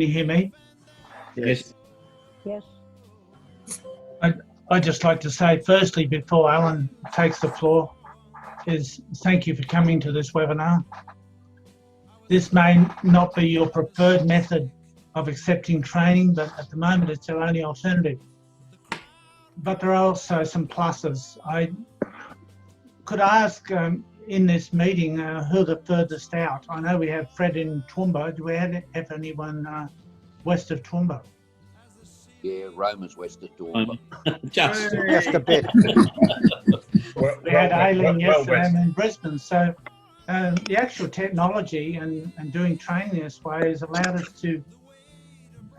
can you hear me? Yes. Yes. I'd just like to say, firstly, before Alan takes the floor, is thank you for coming to this webinar. This may not be your preferred method of accepting training, but at the moment it's our only alternative. But there are also some pluses. I could ask in this meeting who the furthest out. I know we have Fred in Toowoomba. Do we have anyone west of Toowoomba? Yeah, Roma's west of Toowoomba. Just a bit. We had Aileen yesterday in Brisbane. So the actual technology and doing training this way has allowed us to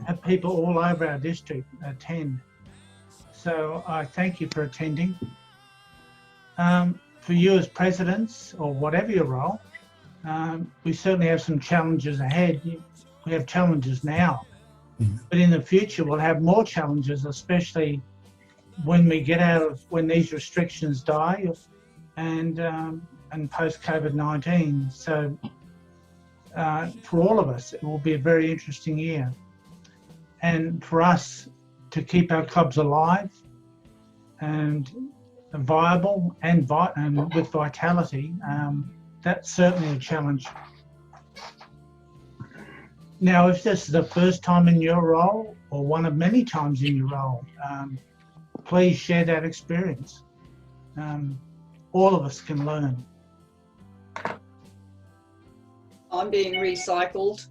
have people all over our district attend. So I thank you for attending. For you as presidents, or whatever your role, we certainly have some challenges ahead. We have challenges now, but in the future we'll have more challenges, especially when we get out of, when these restrictions die and post COVID-19. So for all of us, it will be a very interesting year. And for us to keep our clubs alive and viable and with vitality, that's certainly a challenge. Now, if this is the first time in your role, or one of many times in your role, please share that experience. All of us can learn. I'm being recycled.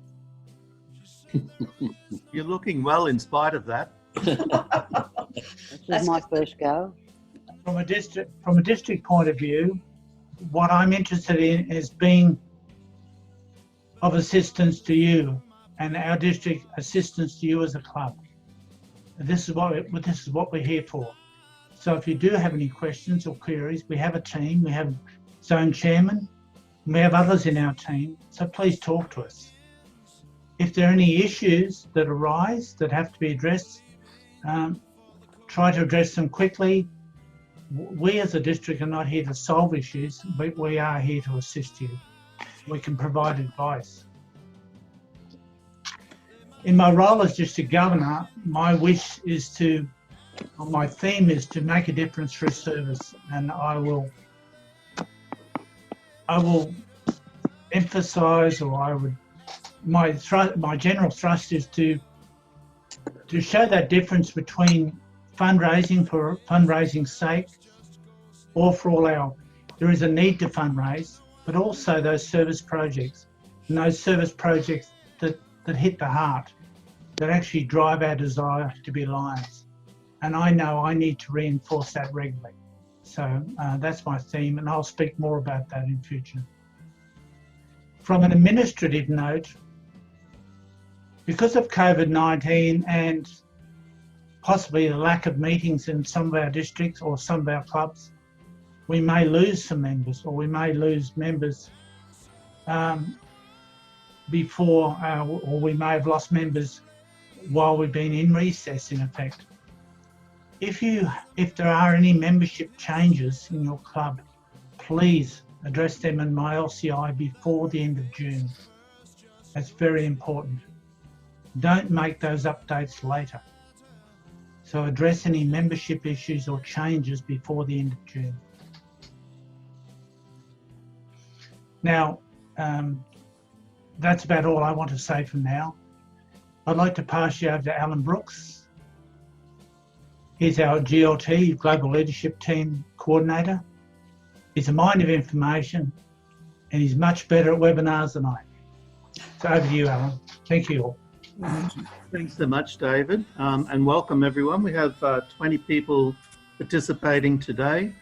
You're looking well in spite of that. This is my first go. From a district point of view, what I'm interested in is being of assistance to you and our district assistance to you as a club. This is what we're here for. So if you do have any questions or queries, we have a team, we have zone chairman, and we have others in our team, so please talk to us. If there are any issues that arise that have to be addressed, try to address them quickly. We as a district are not here to solve issues, but we are here to assist you. We can provide advice. In my role as district governor, my wish is to, or my theme is to make a difference through service, and I will emphasise, or my general thrust is to show that difference between fundraising for fundraising's sake, or for all our, there is a need to fundraise, but also those service projects, and those service projects that hit the heart, that actually drive our desire to be lions. And I know I need to reinforce that regularly. So that's my theme, and I'll speak more about that in future. From an administrative note, because of COVID-19 and possibly the lack of meetings in some of our districts or some of our clubs, we may lose some members, or we may lose members before, or we may have lost members while we've been in recess, in effect. If there are any membership changes in your club, please address them in my LCI before the end of June. That's very important. Don't make those updates later. So address any membership issues or changes before the end of June. Now, that's about all I want to say for now. I'd like to pass you over to Alan Brooks. He's our GLT, Global Leadership Team Coordinator. He's a mind of information, and he's much better at webinars than I am. So over to you, Alan. Thank you all. Thanks so much, David, and welcome everyone. We have 20 people participating today.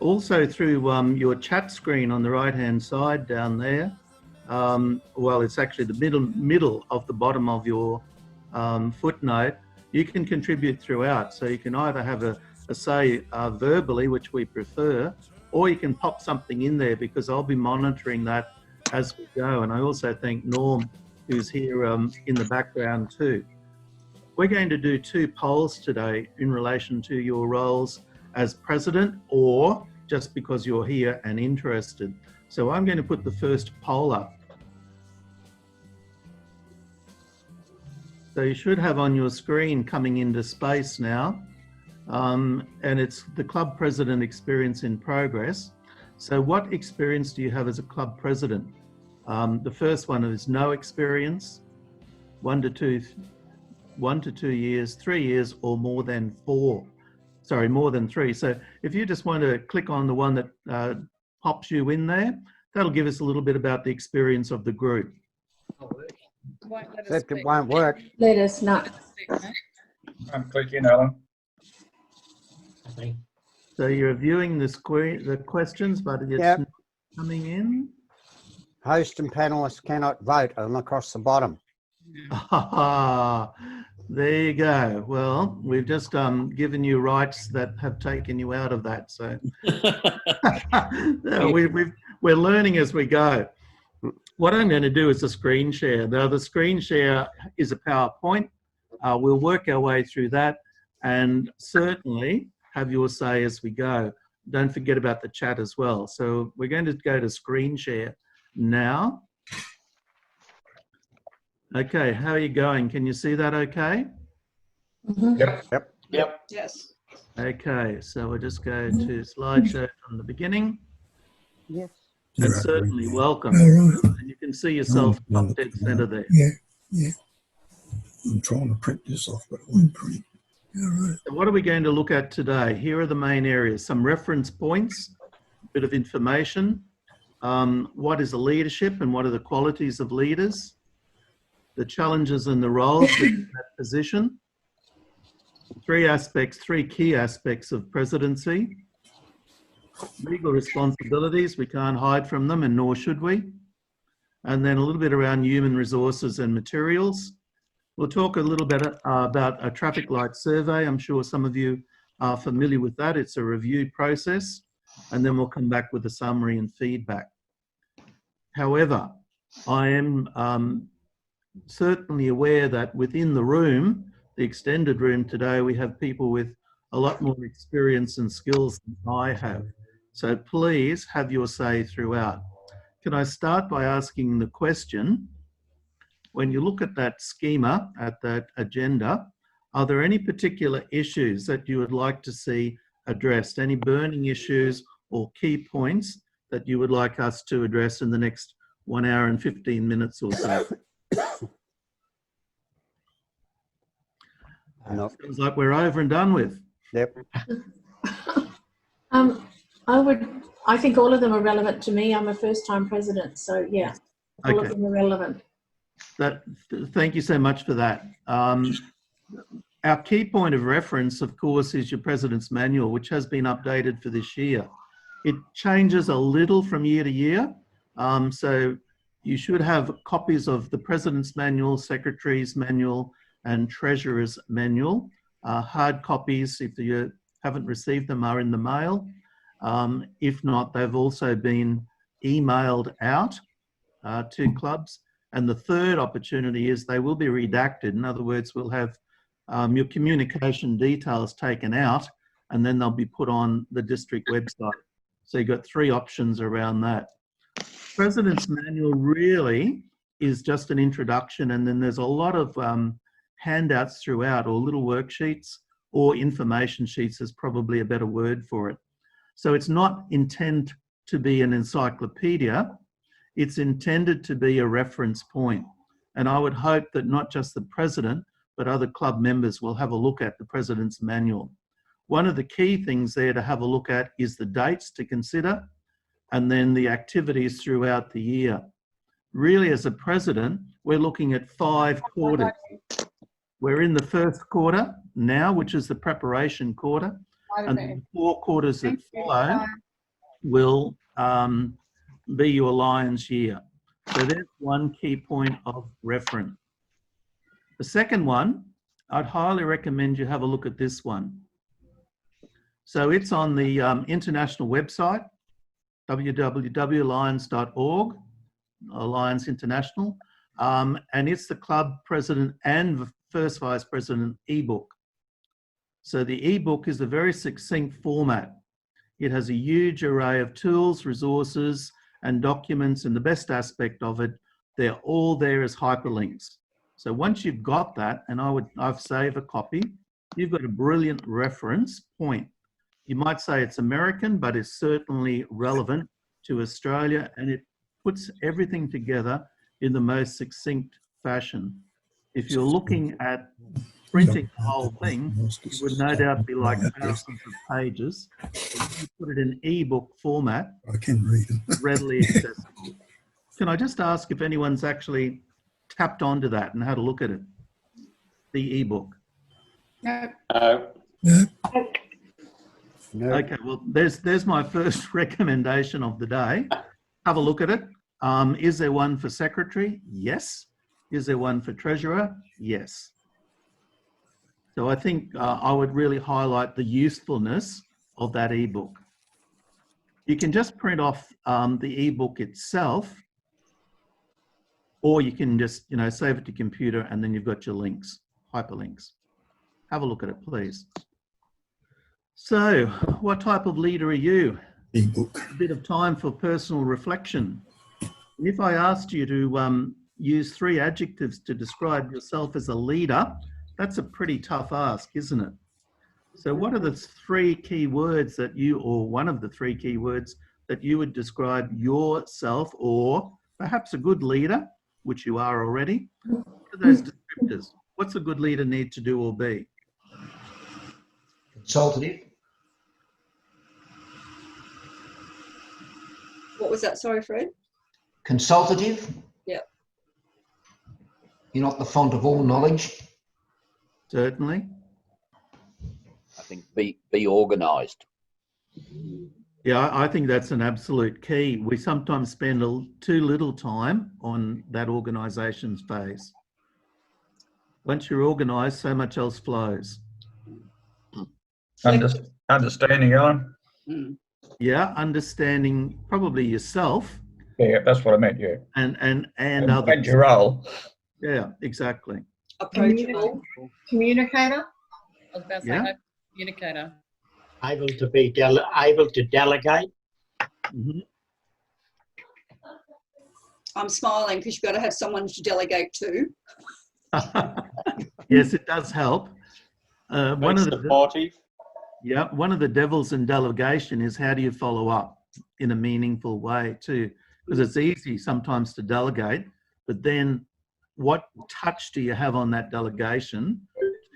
Also through your chat screen on the right-hand side down there. Well, it's actually the middle of the bottom of your footnote. You can contribute throughout, so you can either have a say verbally, which we prefer, or you can pop something in there, because I'll be monitoring that as we go. And I also thank Norm, who's here in the background too. We're going to do 2 polls today in relation to your roles as president, or just because you're here and interested. So I'm going to put the first poll up. So you should have on your screen coming into space now. And it's the club president experience in progress. So what experience do you have as a club president? The first one is no experience, 1 to 2 years, 3 years, or more than 4. Sorry, more than 3. So if you just want to click on the one that pops you in there, that'll give us a little bit about the experience of the group. Won't let us Except it speak. won't work. Let us know. Let us speak, no? I'm clicking, Alan. So you're viewing the questions, but it's Yep. not coming in. Host and panelists cannot vote and across the bottom. There you go. Well, we've just given you rights that have taken you out of that. So no, we're learning as we go. What I'm going to do is a screen share. Now, the screen share is a PowerPoint. We'll work our way through that and certainly have your say as we go. Don't forget about the chat as well. So we're going to go to screen share now. Okay, how are you going? Can you see that okay? Yep. Yes. Okay, so we'll just go to slideshow from the beginning. Yes. And certainly welcome. All right. And you can see yourself top dead center there. Yeah. I'm trying to print this off, but it won't print. All right. So what are we going to look at today? Here are the main areas. Some reference points, a bit of information. What is a leadership and what are the qualities of leaders? The challenges and the roles in that position. 3 key aspects of presidency. Legal responsibilities, we can't hide from them and nor should we. And then a little bit around human resources and materials. We'll talk a little bit about a traffic light survey. I'm sure some of you are familiar with that. It's a review process. And then we'll come back with a summary and feedback. However, I am certainly aware that within the room, the extended room today, we have people with a lot more experience and skills than I have. So please have your say throughout. Can I start by asking the question, when you look at that schema, at that agenda, are there any particular issues that you would like to see addressed? Any burning issues or key points that you would like us to address in the next 1 hour and 15 minutes or so? No. Sounds like we're over and done with. Yep. I think all of them are relevant to me. I'm a first-time president, so yeah, all of Okay. them are relevant. Thank you so much for that. Our key point of reference, of course, is your President's Manual, which has been updated for this year. It changes a little from year to year. So you should have copies of the President's Manual, Secretary's Manual, and Treasurer's Manual. Hard copies, if you haven't received them, are in the mail. If not, they've also been emailed out to clubs. And the third opportunity is they will be redacted. In other words, we'll have your communication details taken out and then they'll be put on the district website. So you've got 3 options around that. President's Manual really is just an introduction, and then there's a lot of handouts throughout, or little worksheets, or information sheets is probably a better word for it. So it's not intended to be an encyclopedia, it's intended to be a reference point. And I would hope that not just the president, but other club members will have a look at the President's Manual. One of the key things there to have a look at is the dates to consider, and then the activities throughout the year. Really, as a president, we're looking at 5 quarters. We're in the first quarter now, which is the preparation quarter, and the 4 quarters that follow will be your Lions year. So there's one key point of reference. The second one, I'd highly recommend you have a look at this one. So it's on the international website, www.lions.org, Lions International, and it's the club president and first vice president ebook. So the ebook is a very succinct format. It has a huge array of tools, resources, and documents, and the best aspect of it, they're all there as hyperlinks. So once you've got that, and I've saved a copy, you've got a brilliant reference point. You might say it's American, but it's certainly relevant to Australia, and it puts everything together in the most succinct fashion. If you're looking at printing the whole thing, it would no doubt be like thousands of pages. If you put it in ebook format, I can read them. readily accessible. Can I just ask if anyone's actually tapped onto that and had a look at it? The ebook. No. Yeah. No. Okay, well, there's my first recommendation of the day. Have a look at it. Is there one for secretary? Yes. Is there one for treasurer? Yes. So I think I would really highlight the usefulness of that ebook. You can just print off the ebook itself, or you can just, save it to computer and then you've got your links, hyperlinks. Have a look at it, please. So, what type of leader are you? Ebook. A bit of time for personal reflection. If I asked you to use 3 adjectives to describe yourself as a leader, that's a pretty tough ask, isn't it? So what are the 3 key words that you, or one of the 3 key words that you would describe yourself, or perhaps a good leader, which you are already? What are those descriptors? What's a good leader need to do or be? Consultative. What was that? Sorry, Fred. Consultative. Yeah. You're not the font of all knowledge. Certainly. I think be organised. Yeah, I think that's an absolute key. We sometimes spend too little time on that organisation's phase. Once you're organised, so much else flows. Understanding, Alan. Yeah, understanding probably yourself. Yeah, that's what I meant. Yeah. And And others. your role. Yeah, exactly. Approachable. Communicator, I was about to say Yeah. open communicator. able to be able to delegate. Mhm. I'm smiling because you've got to have someone to delegate to. Yes, it does help. One of the supportive. Yeah, one of the devils in delegation is how do you follow up in a meaningful way too? Because it's easy sometimes to delegate, but then what touch do you have on that delegation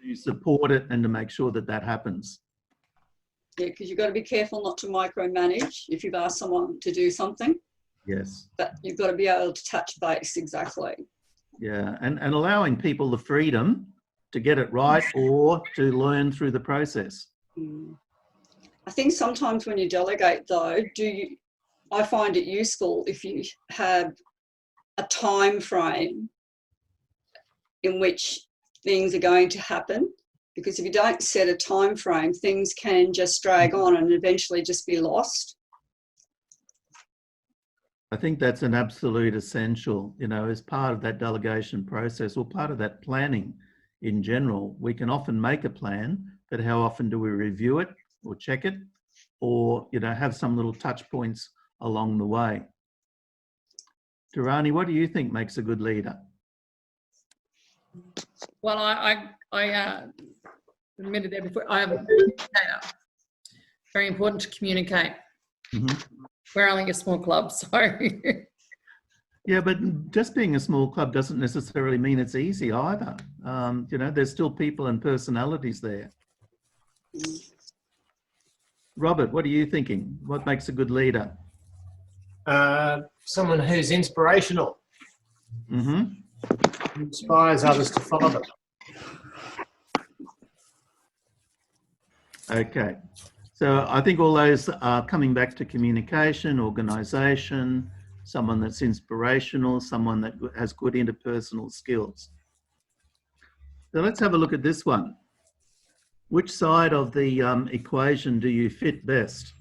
to support it and to make sure that that happens? Yeah, because you've got to be careful not to micromanage if you've asked someone to do something, Yes. but you've got to be able to touch base exactly. Yeah, and allowing people the freedom to get it right or to learn through the process. I think sometimes when you delegate though, I find it useful if you have a time frame in which things are going to happen, because if you don't set a time frame, things can just drag on and eventually just be lost. I think that's an absolute essential, as part of that delegation process or part of that planning in general. We can often make a plan, but how often do we review it or check it or, have some little touch points along the way? Durrani, what do you think makes a good leader? Well, I admitted there before, I am a communicator. Very important to communicate. Mm-hmm. We're only a small club, so. Yeah, but just being a small club doesn't necessarily mean it's easy either. There's still people and personalities there. Robert, what are you thinking? What makes a good leader? Someone who's inspirational, Mm-hmm. inspires others to follow them. Okay. So I think all those are coming back to communication, organisation, someone that's inspirational, someone that has good interpersonal skills. So let's have a look at this one. Which side of the equation do you fit best?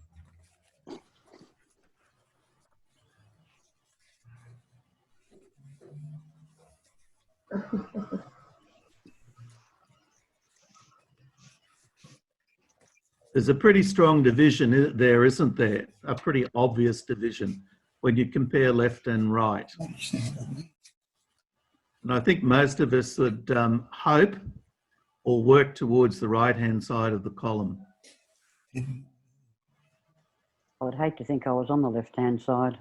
There's a pretty strong division there, isn't there? A pretty obvious division when you compare left and right. And I think most of us would hope or work towards the right-hand side of the column. Mm-hmm. I would hate to think I was on the left-hand side.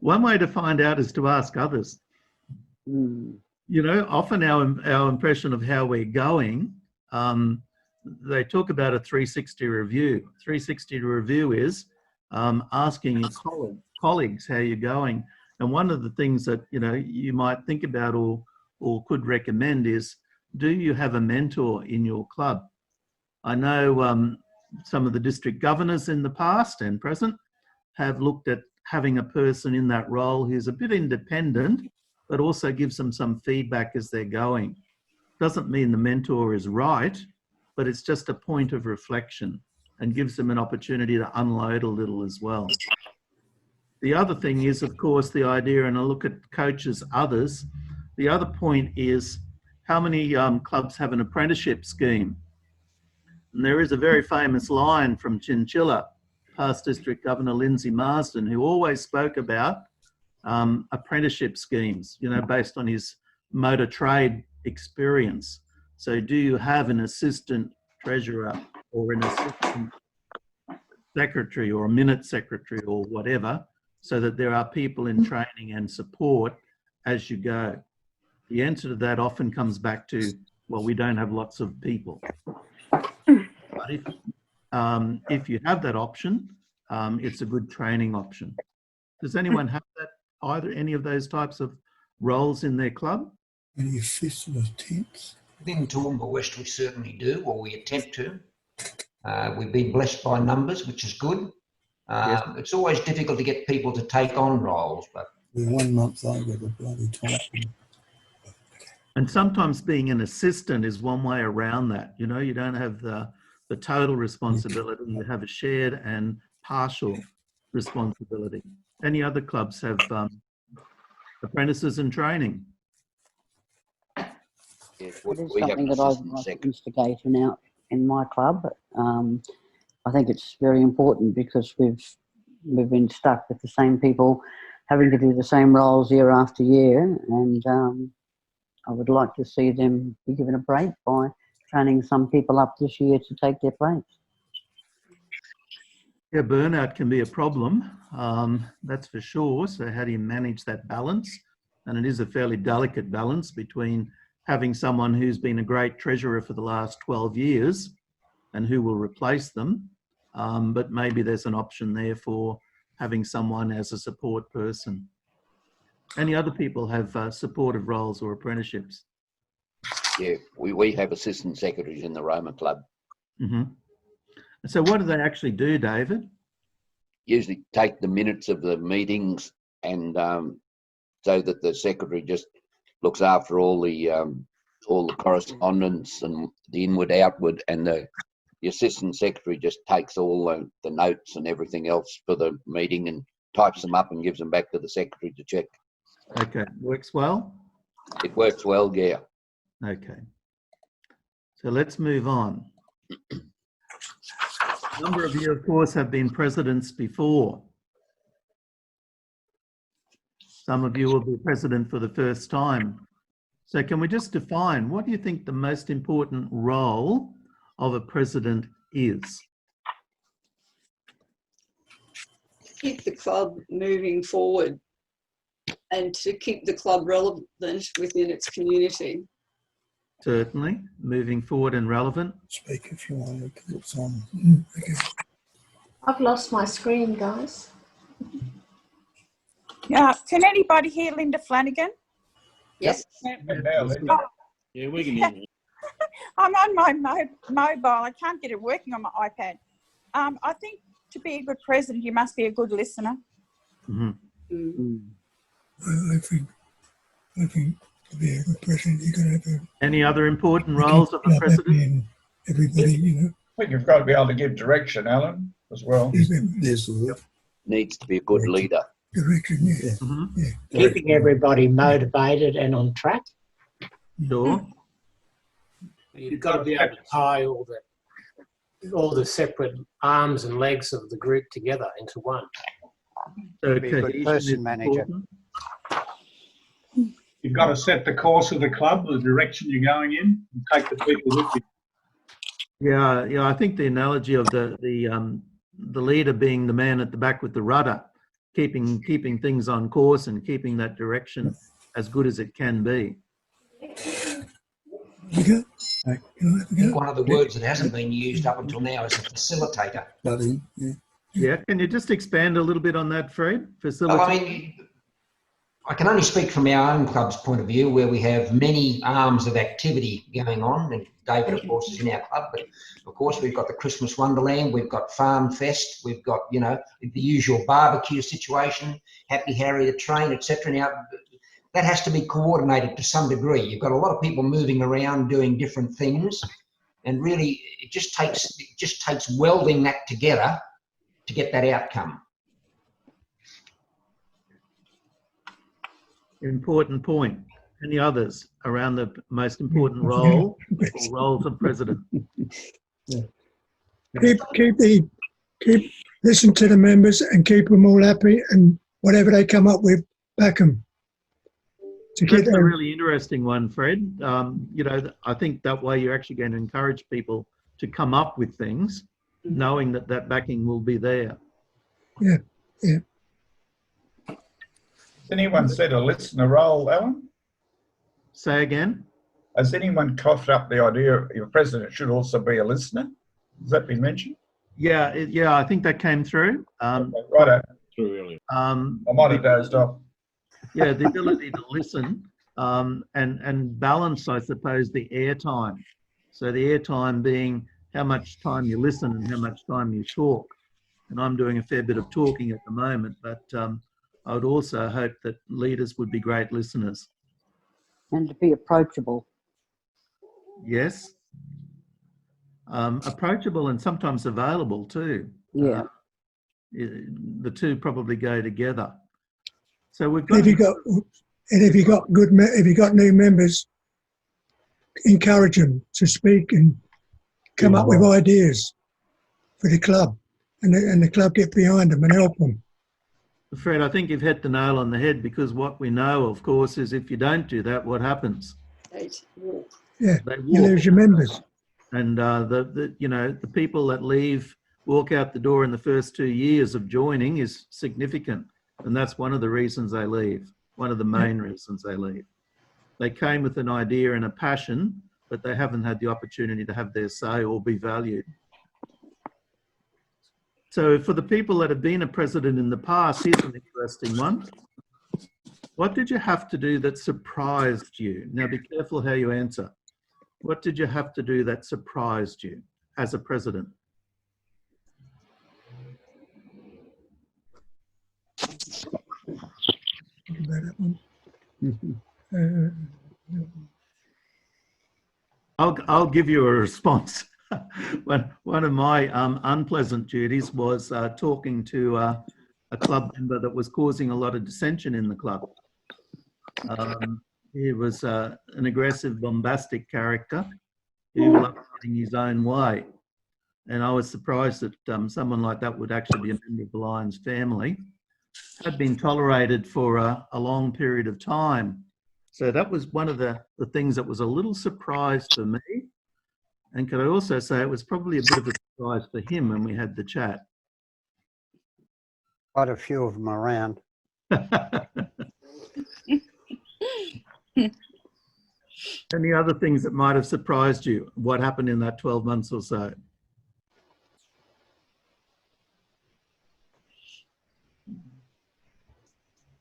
One way to find out is to ask others. Mm. You know, often our impression of how we're going, they talk about a 360 review. 360 review is asking your colleagues how you're going. And one of the things that, you know, you might think about or could recommend is, do you have a mentor in your club? I know some of the district governors in the past and present have looked at having a person in that role who's a bit independent, but also gives them some feedback as they're going. Doesn't mean the mentor is right, but it's just a point of reflection and gives them an opportunity to unload a little as well. The other thing is, of course, the idea, and I look at coaches, others, the other point is how many clubs have an apprenticeship scheme? And there is a very famous line from Chinchilla, past District Governor Lindsay Marsden, who always spoke about apprenticeship schemes, you know, based on his motor trade experience. So do you have an assistant treasurer or an assistant secretary or a minute secretary or whatever, so that there are people in training and support as you go? The answer to that often comes back to, well, we don't have lots of people. But if you have that option, it's a good training option. Does anyone have that, either any of those types of roles in their club? Any fifths of tenths? Within Toowoomba West, we certainly do, or we attempt to. We've been blessed by numbers, which is good. Yes. It's always difficult to get people to take on roles, but We're 1 month over the bloody time. And sometimes being an assistant is one way around that. You know, you don't have the total responsibility, you have a shared and partial responsibility. Any other clubs have apprentices in training? yes, It is we have something an that I'd assistant like to secretary. instigate out in my club. I think it's very important because we've been stuck with the same people having to do the same roles year after year, and I would like to see them be given a break by training some people up this year to take their place. Yeah, burnout can be a problem, that's for sure. So how do you manage that balance? And it is a fairly delicate balance between having someone who's been a great treasurer for the last 12 years and who will replace them, but maybe there's an option there for having someone as a support person. Any other people have supportive roles or apprenticeships? Yeah, we have assistant secretaries in the Roma Club. Mm-hmm. So what do they actually do, David? Usually take the minutes of the meetings, and so that the secretary just looks after all the correspondence and the inward, outward, and the assistant secretary just takes all the notes and everything else for the meeting and types them up and gives them back to the secretary to check. Okay, works well? It works well, yeah. Okay. So let's move on. A number of you, of course, have been presidents before. Some of you will be president for the first time. So can we just define, what do you think the most important role of a president is? Keep the club moving forward and to keep the club relevant within its community. Certainly, moving forward and relevant. Speak if you want, because it's on. Okay. I've lost my screen, guys. Yeah, can anybody hear Linda Flanagan? Yes. Yeah, we can hear you. I'm on my mobile. I can't get it working on my iPad. I think to be a good president, you must be a good listener. Mm-hmm. I think to be a good president, you're going to have Any other important roles of a president? Everybody, you know. I think you've got to be able to give direction, Alan, as well. There's the word. Needs to be a good leader. Direction, yeah. Mm-hmm. Yeah. Keeping everybody motivated and on track. Sure. You've got to be able to tie all the separate arms and legs of the group together into one. So Be a good cohesion person is manager. important. You've got to set the course of the club, the direction you're going in, and take the people with you. Yeah. I think the analogy of the leader being the man at the back with the rudder, keeping things on course and keeping that direction as good as it can be. You I think one of the words that hasn't been used up until now is a facilitator. Yeah, can you just expand a little bit on that, Fred? Well, I mean, I can only speak from our own club's point of view, where we have many arms of activity going on, and David, of course, is in our club, but of course we've got the Christmas Wonderland, we've got Farm Fest, we've got, you know, the usual barbecue situation, Happy Harry the Train, etc. Now, that has to be coordinated to some degree. You've got a lot of people moving around doing different things, and really it just takes welding that together to get that outcome. Important point. Any others around the most important role or roles of president? Keep listen to the members and keep them all happy, and whatever they come up with, back them. That's a really interesting one, Fred. You know, I think that way you're actually going to encourage people to come up with things, knowing that that backing will be there. Yeah. Has anyone said a listener role, Alan? Say again? Has anyone coughed up the idea your president should also be a listener? Has that been mentioned? Yeah, I think that came through. Righto. I might have dozed off. Yeah, the ability to listen and balance, I suppose, the airtime. So the airtime being how much time you listen and how much time you talk. And I'm doing a fair bit of talking at the moment, but I would also hope that leaders would be great listeners. And to be approachable. Yes. Approachable and sometimes available too. Yeah. The two probably go together. So we've got. If you got new members, encourage them to speak and come up with ideas for the club, and the club get behind them and help them. Fred, I think you've hit the nail on the head, because what we know, of course, is if you don't do that, what happens? Yeah, They walk. you lose your members. And the people that leave, walk out the door in the first 2 years of joining is significant. And that's one of the reasons they leave, one of the main reasons they leave. They came with an idea and a passion, but they haven't had the opportunity to have their say or be valued. So for the people that have been a president in the past, here's an interesting one. What did you have to do that surprised you? Now be careful how you answer. What did you have to do that surprised you as a president? I'll give you a response. One of my unpleasant duties was talking to a club member that was causing a lot of dissension in the club. He was an aggressive, bombastic character who loved getting his own way. And I was surprised that someone like that would actually be a member of the Lions family. Had been tolerated for a long period of time. So that was one of the things that was a little surprise for me. And could I also say it was probably a bit of a surprise for him when we had the chat. Quite a few of them around. Any other things that might have surprised you? What happened in that 12 months or so?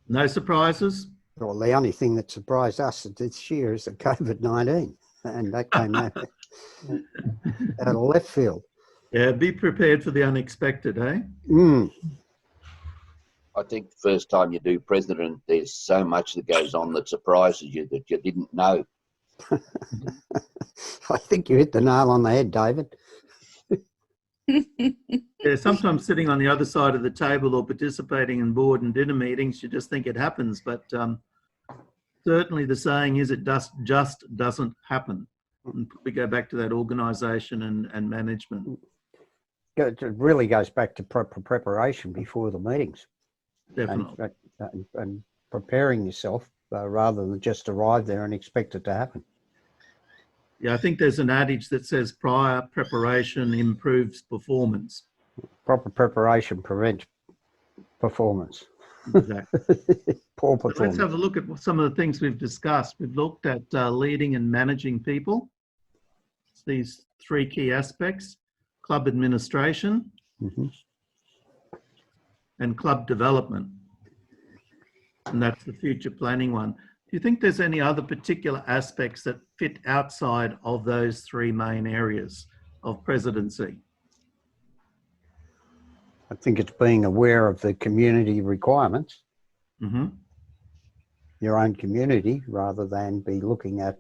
No surprises? Well, the only thing that surprised us this year is the COVID-19, and that came out of left field. Yeah, be prepared for the unexpected, eh? I think the first time you do president, there's so much that goes on that surprises you that you didn't know. I think you hit the nail on the head, David. Yeah, sometimes sitting on the other side of the table or participating in board and dinner meetings, you just think it happens. But certainly the saying is it just doesn't happen. And we go back to that organisation and management. It really goes back to preparation before the meetings. Definitely. And preparing yourself rather than just arrive there and expect it to happen. Yeah, I think there's an adage that says prior preparation improves performance. Proper preparation prevents performance. Exactly. Poor So let's performance. have a look at some of the things we've discussed. We've looked at leading and managing people. These three key aspects: club administration and club development. And that's the future planning one. Do you think there's any other particular aspects that fit outside of those three main areas of presidency? I think it's being aware of the community requirements, your own community, rather than be looking at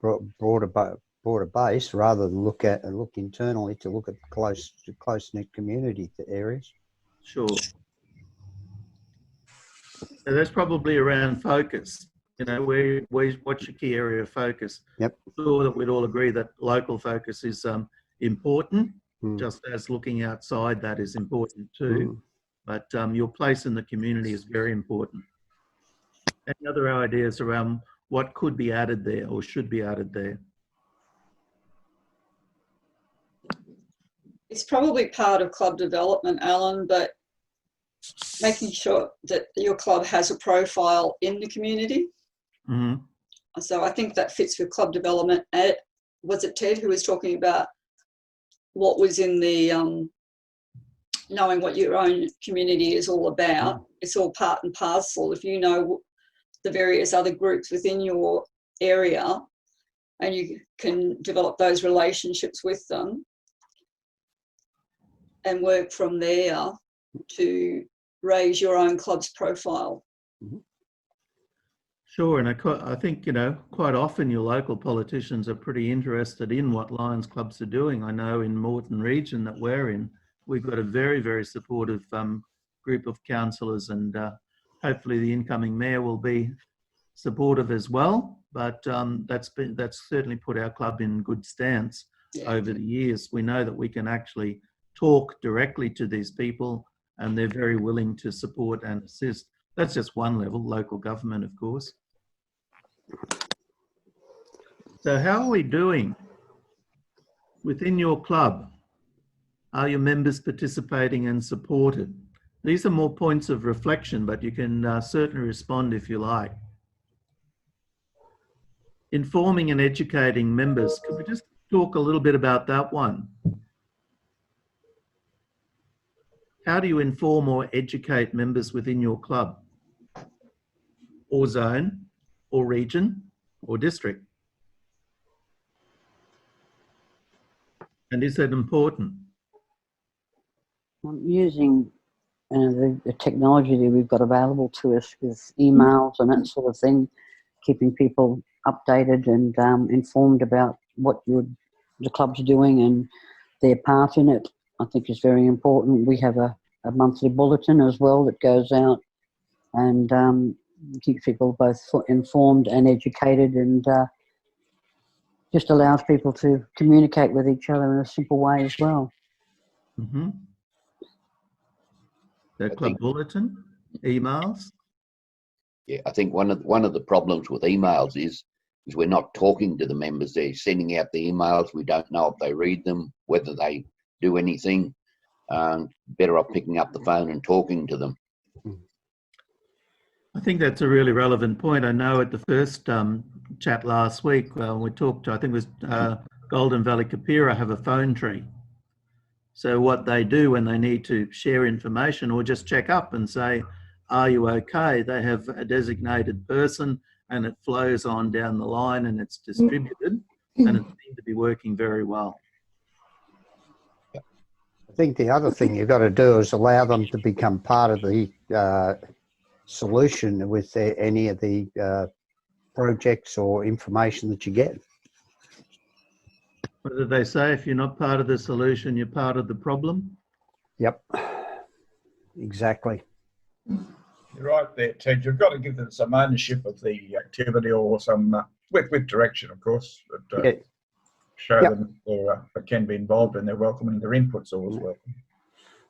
broader base, rather than look internally to look at close-knit community areas. Sure. So that's probably around focus. You know, what's your key area of focus? Yep. I'm sure that we'd all agree that local focus is important, just as looking outside that is important too. But your place in the community is very important. Any other ideas around what could be added there or should be added there? It's probably part of club development, Alan, but making sure that your club has a profile in the community. So I think that fits with club development. Was it Ted who was talking about what was in the knowing what your own community is all about? It's all part and parcel. If you know the various other groups within your area and you can develop those relationships with them and work from there to raise your own club's profile. Sure, and I think, you know, quite often your local politicians are pretty interested in what Lions clubs are doing. I know in Moreton region that we're in, we've got a very, very supportive group of councillors, and hopefully the incoming mayor will be supportive as well. But that's certainly put our club in good stance over the years. We know that we can actually talk directly to these people, and they're very willing to support and assist. That's just one level, local government, of course. So how are we doing within your club? Are your members participating and supported? These are more points of reflection, but you can certainly respond if you like. Informing and educating members. Could we just talk a little bit about that one? How do you inform or educate members within your club or zone or region or district? And is that important? Using the technology that we've got available to us with emails and that sort of thing, keeping people updated and informed about what the club's doing and their part in it, I think is very important. We have a monthly bulletin as well that goes out and keeps people both informed and educated, and just allows people to communicate with each other in a simple way as well. The club bulletin, emails? Yeah, I think one of the problems with emails is we're not talking to the members. They're sending out the emails. We don't know if they read them, whether they do anything. Better off picking up the phone and talking to them. I think that's a really relevant point. I know at the first chat last week, we talked, I think it was Golden Valley Kapira have a phone tree. So what they do when they need to share information or just check up and say, are you okay? They have a designated person and it flows on down the line and it's distributed, and it seems to be working very well. I think the other thing you've got to do is allow them to become part of the solution with any of the projects or information that you get. What did they say? If you're not part of the solution, you're part of the problem? Yep, exactly. You're right there, Ted. You've got to give them some ownership of the activity, or some, with direction, of course, but show them that they can be involved and they're welcome and their input's always welcome.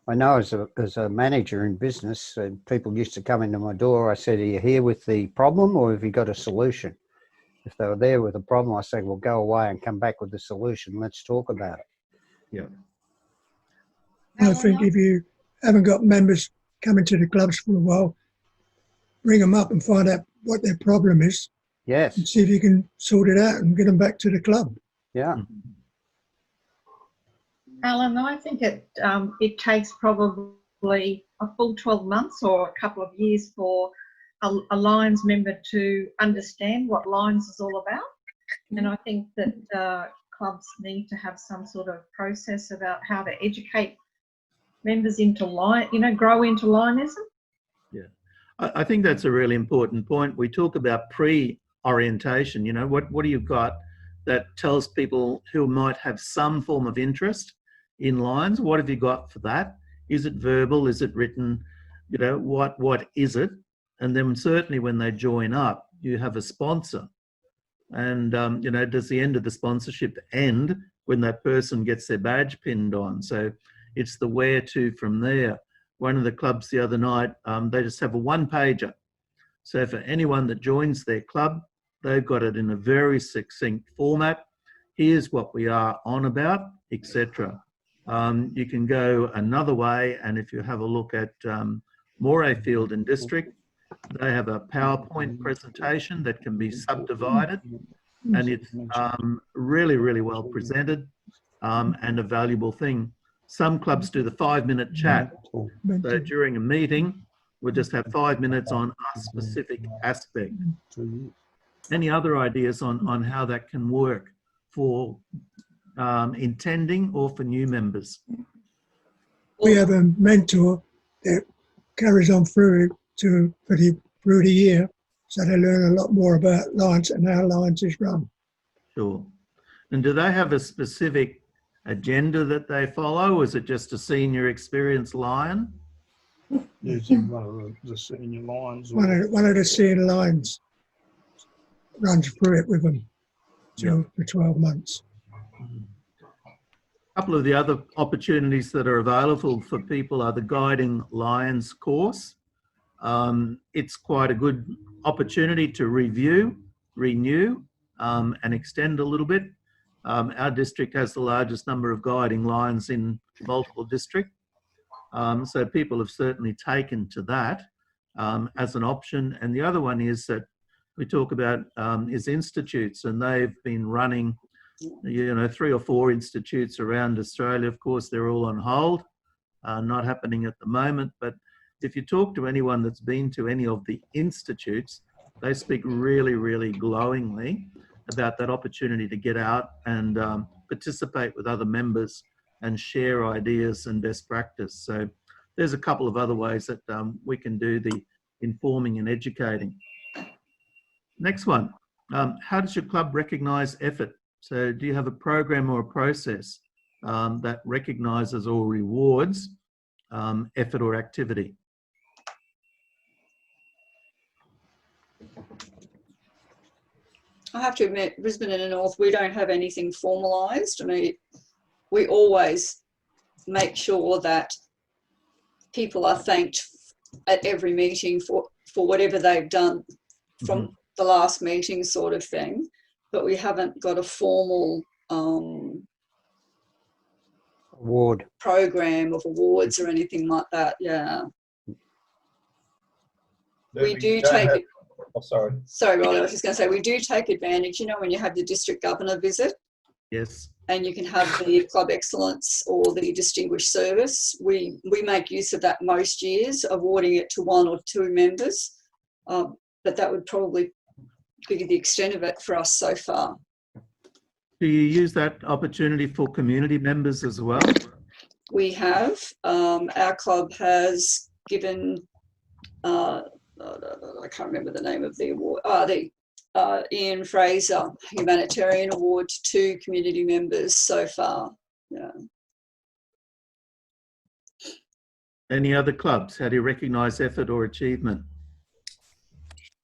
I know as a manager in business, people used to come into my door. I said, "Are you here with the problem, or have you got a solution?" If they were there with a problem, I said, "Well, go away and come back with the solution. Let's talk about it." Yeah. I think if you haven't got members coming to the clubs for a while, bring them up and find out what their problem is. Yes. And see if you can sort it out and get them back to the club. Yeah. Alan, I think it takes probably a full 12 months or a couple of years for a Lions member to understand what Lions is all about. And I think that clubs need to have some sort of process about how to educate members into grow into Lionism. Yeah, I think that's a really important point. We talk about pre-orientation. You know, what do you got that tells people who might have some form of interest in Lions? What have you got for that? Is it verbal? Is it written? You know, what is it? And then certainly when they join up, you have a sponsor. And, you know, does the end of the sponsorship end when that person gets their badge pinned on? So it's the where to from there. One of the clubs the other night, they just have a one-pager. So for anyone that joins their club, they've got it in a very succinct format. Here's what we are on about, etc. You can go another way, and if you have a look at Morayfield and District, they have a PowerPoint presentation that can be subdivided, and it's really, really well presented and a valuable thing. Some clubs do the 5-minute chat. So during a meeting, we'll just have 5 minutes on a specific aspect. Any other ideas on how that can work for intending or for new members? We have a mentor that carries on through the year, so they learn a lot more about Lions and how Lions is run. Sure. And do they have a specific agenda that they follow? Is it just a senior experienced Lion? Using one of the senior Lions. One of the senior Lions runs through it with them for 12 months. A couple of the other opportunities that are available for people are the Guiding Lions course. It's quite a good opportunity to review, renew, and extend a little bit. Our district has the largest number of Guiding Lions in multiple districts. So people have certainly taken to that as an option. And the other one is that we talk about is institutes, and they've been running, 3 or 4 institutes around Australia. Of course, they're all on hold, not happening at the moment. But if you talk to anyone that's been to any of the institutes, they speak really, really glowingly about that opportunity to get out and participate with other members and share ideas and best practice. So there's a couple of other ways that we can do the informing and educating. Next one, how does your club recognise effort? So do you have a program or a process that recognises or rewards effort or activity? I have to admit, Brisbane and the North, we don't have anything formalised. I mean, we always make sure that people are thanked at every meeting for whatever they've done from the last meeting sort of thing, but we haven't got a formal award program of awards or anything like that. Yeah. We do take it. Oh, sorry. Sorry, Ron, I was just going to say, we do take advantage, when you have the district governor visit. Yes. And you can have the Club Excellence or the Distinguished Service. We make use of that most years, awarding it to 1 or 2 members. But that would probably be the extent of it for us so far. Do you use that opportunity for community members as well? We have. Our club has given... I can't remember the name of the award. The Ian Fraser Humanitarian Award to 2 community members so far. Yeah. Any other clubs? How do you recognise effort or achievement?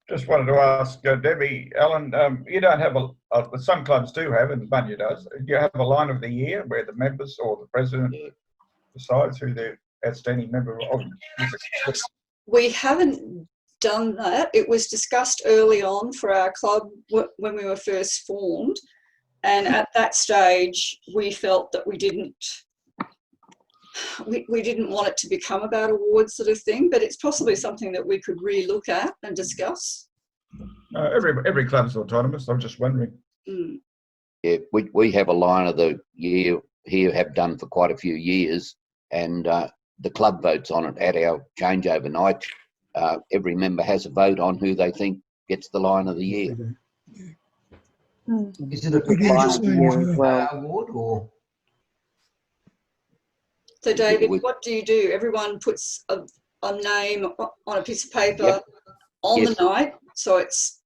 Just wanted to ask Debbie, Alan, you don't have some clubs do have, and Bunya does. Do you have a line of the year where the members or the president decides who their outstanding member of. We haven't done that. It was discussed early on for our club when we were first formed. And at that stage, we felt that we didn't want it to become about awards sort of thing, but it's possibly something that we could re-look at and discuss. Every club's autonomous. I'm just wondering. Mm. Yeah, we have a line of the year here, have done for quite a few years, and the club votes on it at our changeover night. Every member has a vote on who they think gets the line of the year. Is it a We do the same as well. award or? So David, what do you do? Everyone puts a name on a piece of paper Yep. on Yes. the night. So it's,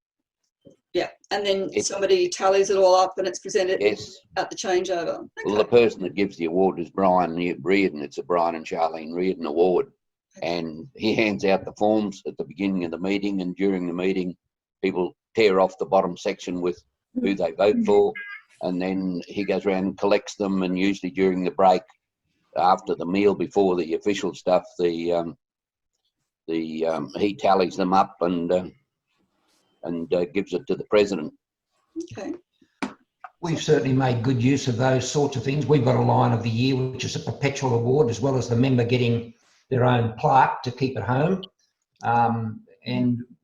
yeah. And then somebody tallies it all up and it's presented Yes. at the changeover. Well, the person that gives the award is Brian Reardon. It's a Brian and Charlene Reardon award. And he hands out the forms at the beginning of the meeting, and during the meeting, people tear off the bottom section with who they vote for, and then he goes around and collects them, and usually during the break, after the meal, before the official stuff, he tallies them up and gives it to the president. Okay. We've certainly made good use of those sorts of things. We've got a line of the year, which is a perpetual award, as well as the member getting their own plaque to keep at home.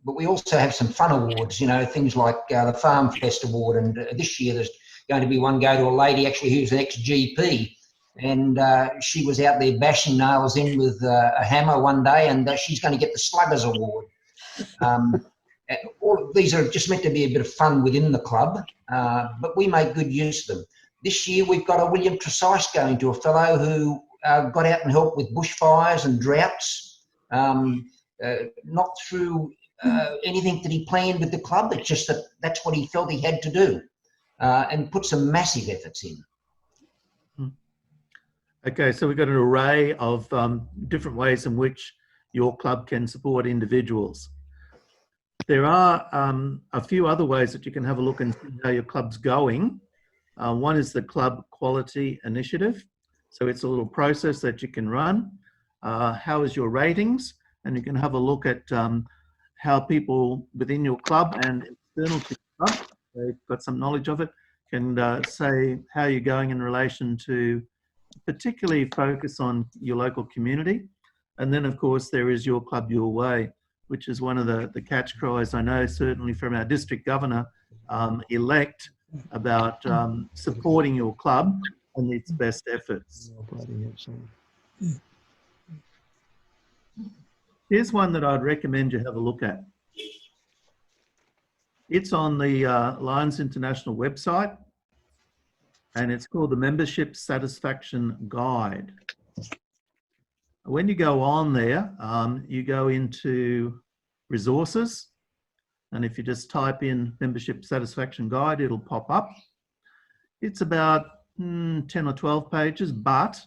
But we also have some fun awards, you know, things like the Farm Fest Award. And this year there's going to be one go to a lady actually who's an ex-GP. And she was out there bashing nails in with a hammer one day, and she's going to get the Sluggers Award. All of these are just meant to be a bit of fun within the club, but we make good use of them. This year we've got a William Tresice going to, a fellow who got out and helped with bushfires and droughts, not through anything that he planned with the club. It's just that that's what he felt he had to do, and put some massive efforts in. Okay, so we've got an array of different ways in which your club can support individuals. There are a few other ways that you can have a look and see how your club's going. One is the Club Quality Initiative. So it's a little process that you can run. How is your ratings? And you can have a look at how people within your club and external to your club, they've got some knowledge of it, can say how you're going in relation to particularly focus on your local community. And then, of course, there is Your Club, Your Way, which is one of the catch cries I know certainly from our district governor elect about supporting your club and its best efforts. Here's one that I'd recommend you have a look at. It's on the Lions International website, and it's called the Membership Satisfaction Guide. When you go on there, you go into resources, and if you just type in Membership Satisfaction Guide, it'll pop up. It's about 10 or 12 pages, but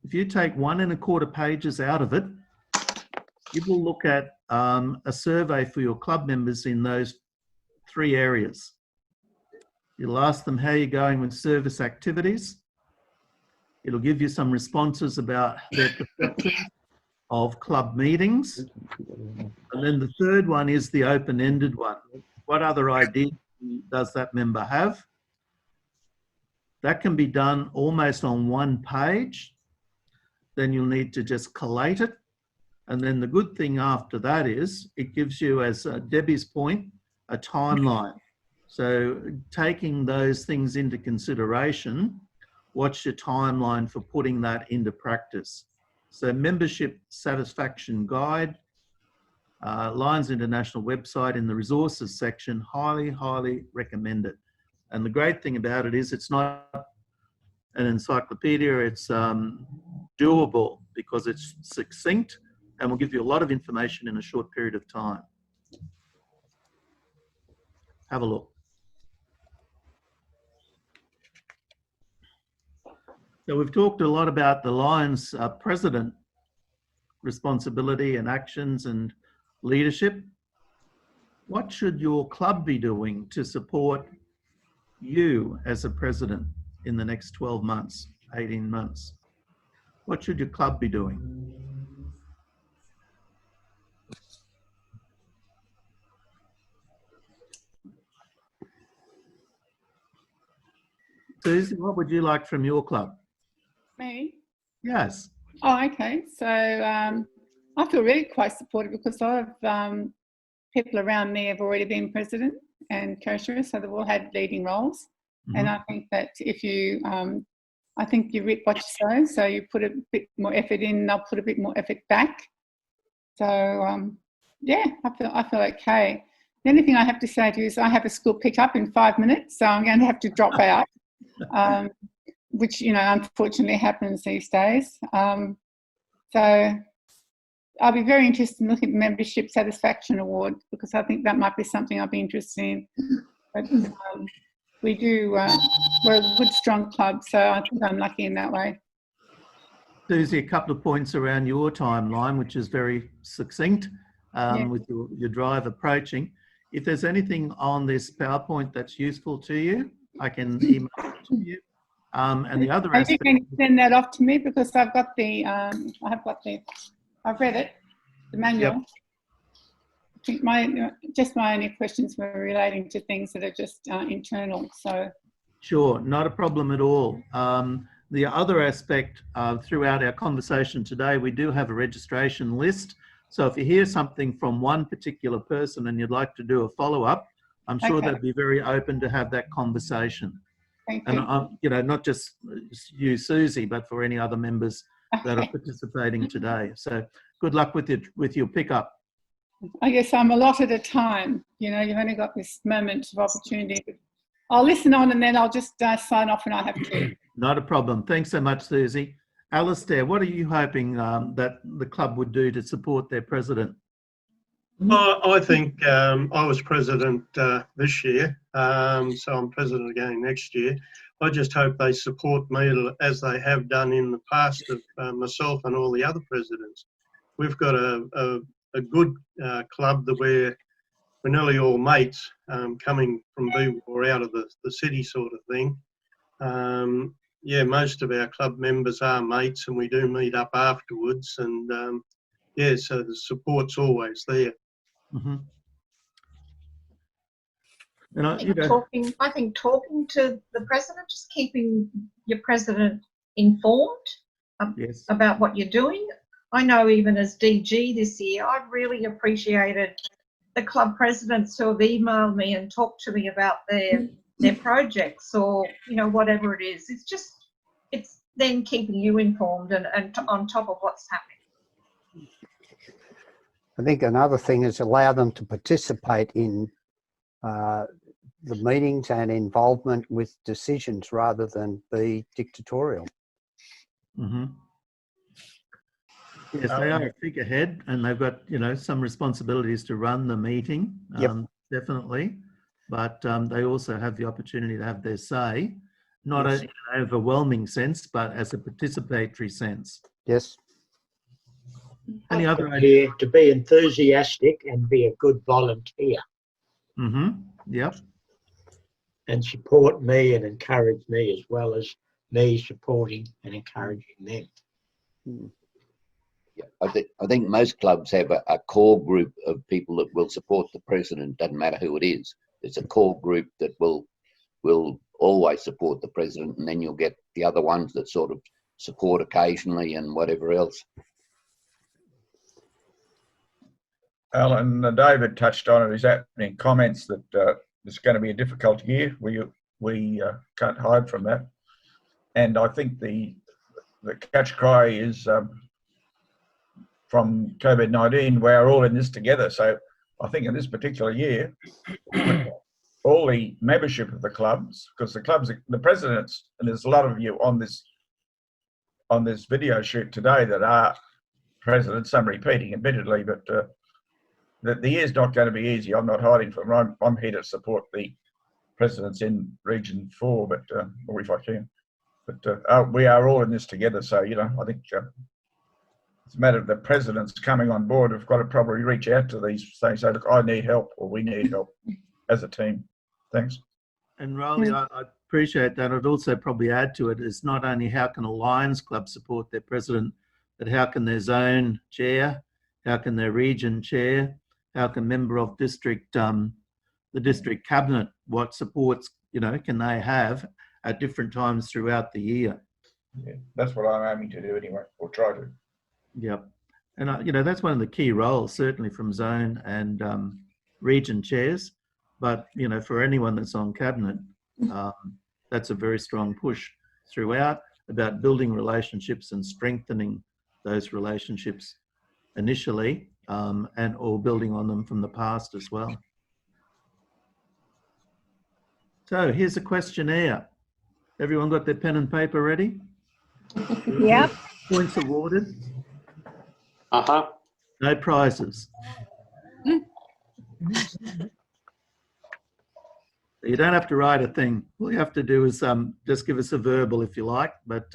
if you take 1 1/4 pages out of it, it will look at a survey for your club members in those 3 areas. You'll ask them how you're going with service activities. It'll give you some responses about their perception of club meetings. And then the third one is the open-ended one. What other ideas does that member have? That can be done almost on 1 page. Then you'll need to just collate it. And then the good thing after that is it gives you, as Debbie's point, a timeline. So taking those things into consideration, what's your timeline for putting that into practice? So Membership Satisfaction Guide, Lions International website in the resources section, highly, highly recommend it. And the great thing about it is it's not an encyclopedia, it's doable because it's succinct and will give you a lot of information in a short period of time. Have a look. So we've talked a lot about the Lions president responsibility and actions and leadership. What should your club be doing to support you as a president in the next 12 months, 18 months? What should your club be doing? Susie, what would you like from your club? Me? Yes. Oh, okay. So I feel really quite supported because a lot of people around me have already been president and treasurer, so they've all had leading roles. Mm-hmm. And I think that if you, I think you reap what you sow, so you put a bit more effort in, and they'll put a bit more effort back. So yeah, I feel okay. The only thing I have to say to you is I have a school pickup in 5 minutes, so I'm going to have to drop out, which, you know, unfortunately happens these days. So I'll be very interested in looking at the Membership Satisfaction Award because I think that might be something I'll be interested in. But we do, we're a good, strong club, so I think I'm lucky in that way. Susie, a couple of points around your timeline, which is very succinct with your drive approaching. If there's anything on this PowerPoint that's useful to you, I can email it to you. And the other aspect, you can send that off to me because I've got the, I've read it, the manual. Yep. I think my only questions were relating to things that are just internal. So sure, not a problem at all. The other aspect throughout our conversation today, we do have a registration list. So if you hear something from one particular person and you'd like to do a follow-up, I'm sure they'd be very open to have that conversation. Thank you. And you know, not just you, Susie, but for any other members that are participating today. So good luck with your pickup. I guess I'm allotted a time. You know, you've only got this moment of opportunity. I'll listen on and then I'll just sign off when I have to. Not a problem. Thanks so much, Susie. Alistair, what are you hoping that the club would do to support their president? I think I was president this year, so I'm president again next year. I just hope they support me as they have done in the past of myself and all the other presidents. We've got a good club that we're nearly all mates coming from Beeville or out of the city sort of thing. Yeah, most of our club members are mates and we do meet up afterwards and yeah, so the support's always there. Mm-hmm. And I think talking to the president, just keeping your president informed about what you're doing. I know even as DG this year, I've really appreciated the club presidents who have emailed me and talked to me about their projects or, you know, whatever it is. It's then keeping you informed and on top of what's happening. I think another thing is allow them to participate in the meetings and involvement with decisions rather than be dictatorial. Mm-hmm. Yes, they are a figurehead and they've got, you know, some responsibilities to run the meeting, definitely, but they also have the opportunity to have their say, not in an overwhelming sense, but as a participatory sense. Yes. Any other idea to be enthusiastic and be a good volunteer. Mm-hmm. Yep. And support me and encourage me as well as me supporting and encouraging them. Yeah, I think most clubs have a core group of people that will support the president. Doesn't matter who it is. There's a core group that will always support the president, and then you'll get the other ones that sort of support occasionally and whatever else. Alan, David touched on it. His opening comments that it's going to be a difficult year. We can't hide from that, and I think the catch cry is from COVID-19. We're all in this together. So I think in this particular year, all the membership of the clubs, because the presidents, and there's a lot of you on this video shoot today that are presidents. Some repeating admittedly, but. The year's not going to be easy. I'm not hiding from it. I'm here to support the presidents in Region 4, but or if I can. But we are all in this together. So, you know, I think it's a matter of the presidents coming on board. We've got to probably reach out to these things. Say, look, I need help, or we need help as a team. Thanks. And Riley, appreciate that. I'd also probably add to it is not only how can a Lions club support their president, but how can their zone chair, how can their region chair, how can member of district, the district cabinet, what supports, can they have at different times throughout the year? Yeah, that's what I'm aiming to do anyway, or try to. Yep. And, that's one of the key roles, certainly from zone and region chairs. But, for anyone that's on cabinet, that's a very strong push throughout about building relationships and strengthening those relationships initially and or building on them from the past as well. So here's a questionnaire. Everyone got their pen and paper ready? Yep. Points awarded. Uh-huh. No prizes. You don't have to write a thing. All you have to do is just give us a verbal if you like, but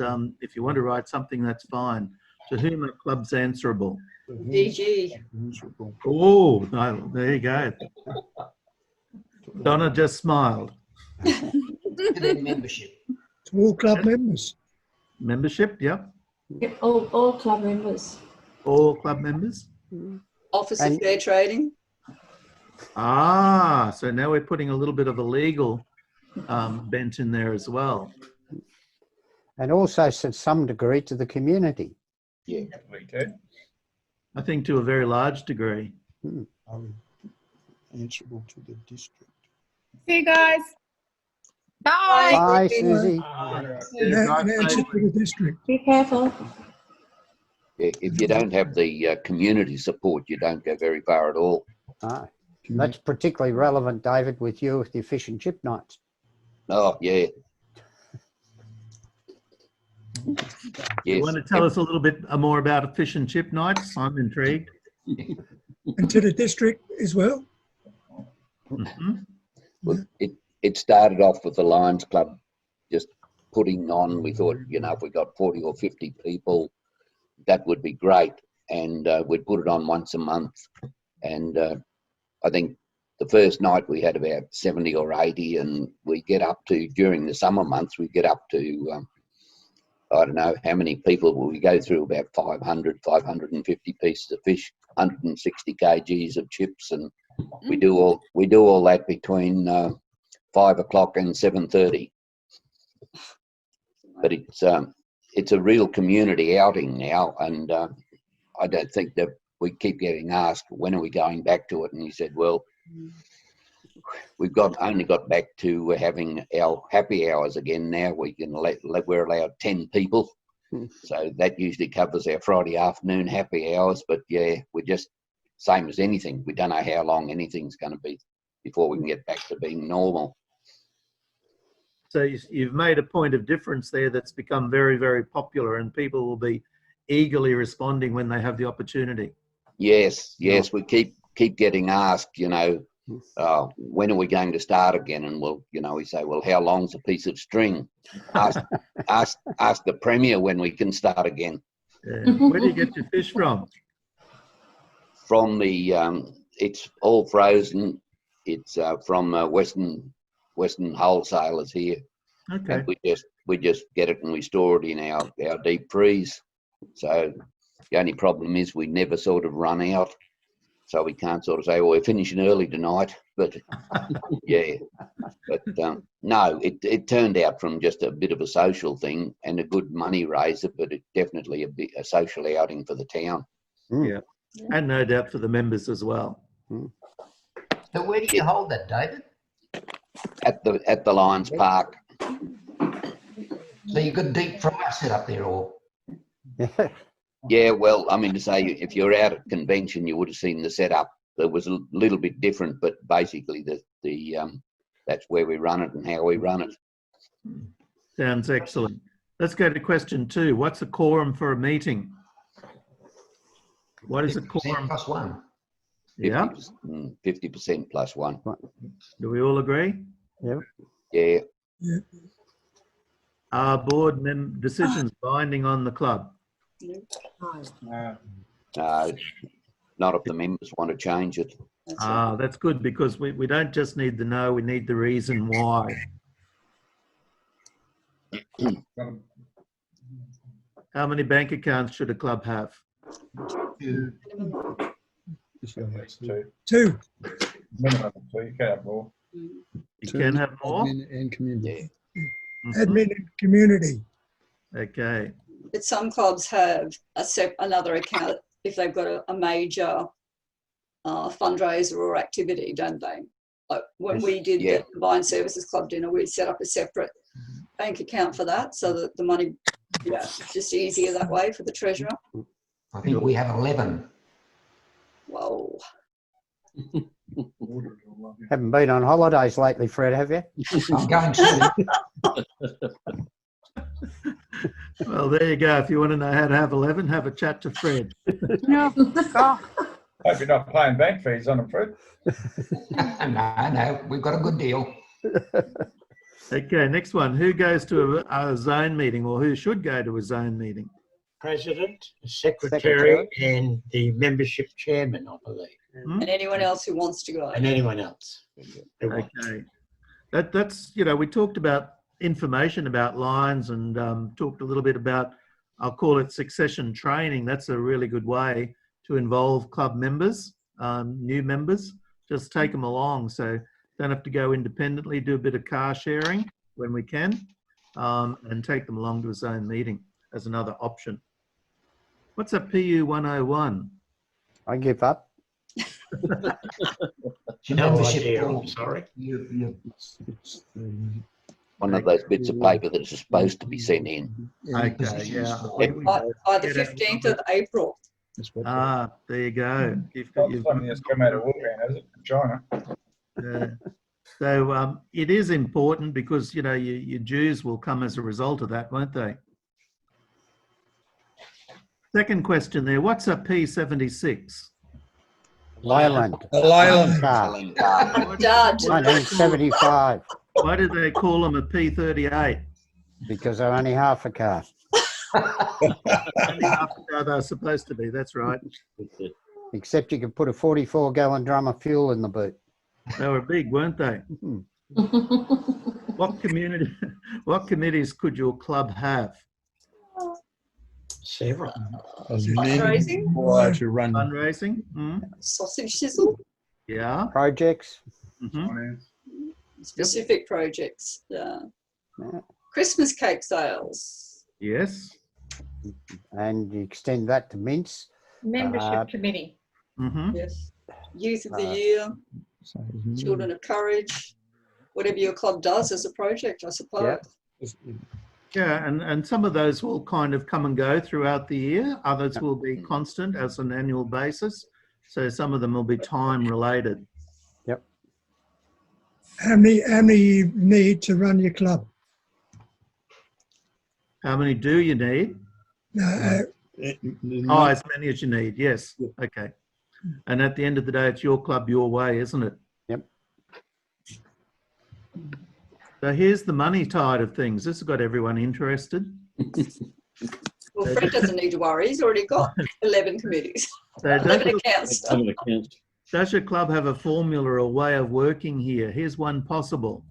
if you want to write something, that's fine. To whom are clubs answerable? DG. Oh, no, there you go. Donna just smiled. To their membership. To all club members. Membership, yep. Yep, all club members. All club members. Office of Fair Trading. Ah, so now we're putting a little bit of a legal bent in there as well. And also, to some degree, to the community. Yeah. I think to a very large degree. Answerable to the district. See you guys. Bye. Bye, Susie. Answer to the district. Be careful. If you don't have the community support, you don't go very far at all. Ah, that's particularly relevant, David, with you with the efficient chip nights. Oh, yeah. You want to tell us a little bit more about efficient chip nights? I'm intrigued. And to the district as well. Well, it started off with the Lions Club just putting on, we thought, if we got 40 or 50 people, that would be great. And we'd put it on once a month. And I think the first night we had about 70 or 80, and we get up to, during the summer months, we get up to, I don't know how many people, will we go through about 500, 550 pieces of fish, 160 kgs of chips, and we do all that between 5 o'clock and 7:30. But it's a real community outing now, and I don't think that we keep getting asked, when are we going back to it? And he said, well, we've only got back to having our happy hours again now. We're allowed 10 people. So that usually covers our Friday afternoon happy hours. But yeah, we're just same as anything. We don't know how long anything's going to be before we can get back to being normal. So you've made a point of difference there that's become very, very popular, and people will be eagerly responding when they have the opportunity. Yes, we keep getting asked, when are we going to start again? And we say, well, how long's a piece of string? Ask the Premier when we can start again. Yeah. Where do you get your fish from? From the, it's all frozen. It's from Western wholesalers here. Okay. And we just get it and we store it in our deep freeze. So the only problem is we never sort of run out. So we can't sort of say, well, we're finishing early tonight. But yeah, but no, it turned out from just a bit of a social thing and a good money raiser, but it definitely a social outing for the town. Yeah, and no doubt for the members as well. So where do you hold that, David? At the Lions Park. So you've got a deep fryer set up there, or? Yeah, well, I mean to say, if you're out at convention, you would have seen the setup. It was a little bit different, but basically that's where we run it and how we run it. Sounds excellent. Let's go to question 2. What's a quorum for a meeting? What is a quorum? Plus one. Yeah. 50% plus one. Do we all agree? Yep. Yeah. Are board decisions binding on the club? Not if the members want to change it. That's good, because we don't just need the no, we need the reason why. How many bank accounts should a club have? Two. Two. Minimum of two. You can have more. You can have more. And community. Admin and community. Okay. But some clubs have another account if they've got a major fundraiser or activity, don't they? Like when we did the Combined Services Club dinner, we set up a separate bank account for that so that the money, it's just easier that way for the treasurer. I think we have 11. Whoa. Haven't been on holidays lately, Fred, have you? I'm going to. Well, there you go. If you want to know how to have 11, have a chat to Fred. No. Hope you're not paying bank fees on them, Fred. No, we've got a good deal. Okay, next one. Who goes to a zone meeting, or who should go to a zone meeting? President, secretary, and the membership chairman, I believe. And anyone else who wants to go. And anyone else. Okay. That's, we talked about information about lines and talked a little bit about, I'll call it succession training. That's a really good way to involve club members, new members. Just take them along. So don't have to go independently, do a bit of car sharing when we can, and take them along to a zone meeting as another option. What's a PU 101? I give up. No idea, I'm sorry. One of those bits of paper that's supposed to be sent in. Okay, yeah. By the 15th of April. Ah, there you go. Something that's come out of Wuhan, has it? From China. Yeah. So it is important because, your dues will come as a result of that, won't they? Second question there. What's a P76? Leyland. Leyland. 1975. Why do they call them a P38? Because they're only half a car. Only half a car they're supposed to be, that's right. Except you could put a 44-gallon drum of fuel in the boot. They were big, weren't they? What committees could your club have? Several. Fundraising? To run. Fundraising? Sausage sizzle? Yeah. Projects. Specific projects. Christmas cake sales. Yes. And you extend that to mints. Membership committee. Yes. Youth of the Year. Children of Courage. Whatever your club does as a project, I suppose. Yeah, and some of those will kind of come and go throughout the year. Others will be constant as an annual basis. So some of them will be time related. Yep. How many you need to run your club? How many do you need? No, Oh, as many as you need, yes. Okay. And at the end of the day, it's your club, your way, isn't it? Yep. So here's the money side of things. This has got everyone interested. Well, Fred doesn't need to worry. He's already got 11 committees. So 11 accounts. Does your club have a formula or a way of working here? Here's one possible.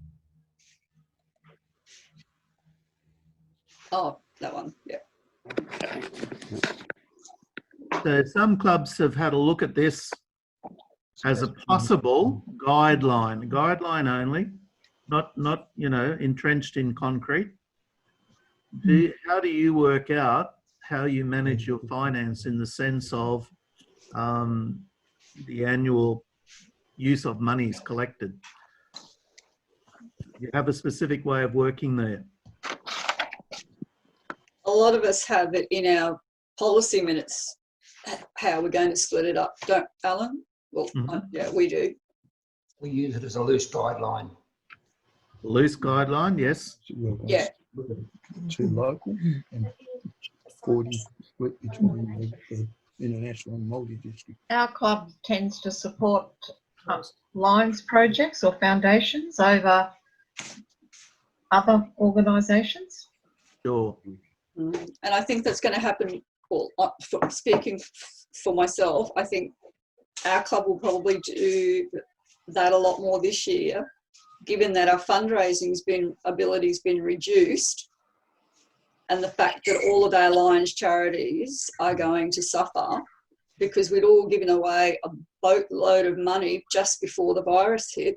Oh, that one, yeah. So some clubs have had a look at this as a possible guideline only, not entrenched in concrete. How do you work out how you manage your finance in the sense of the annual use of monies collected? You have a specific way of working there? A lot of us have it in our policy minutes, how we're going to split it up, don't Alan? Well, yeah, we do. We use it as a loose guideline. Loose guideline, yes. Yeah. 2 local and 40 split between the international and multi-district. Our club tends to support Lions projects or foundations over other organisations. Sure. And I think that's going to happen, well, speaking for myself, I think our club will probably do that a lot more this year, given that our fundraising ability's been reduced. and the fact that all of our Lions charities are going to suffer because we'd all given away a boatload of money just before the virus hit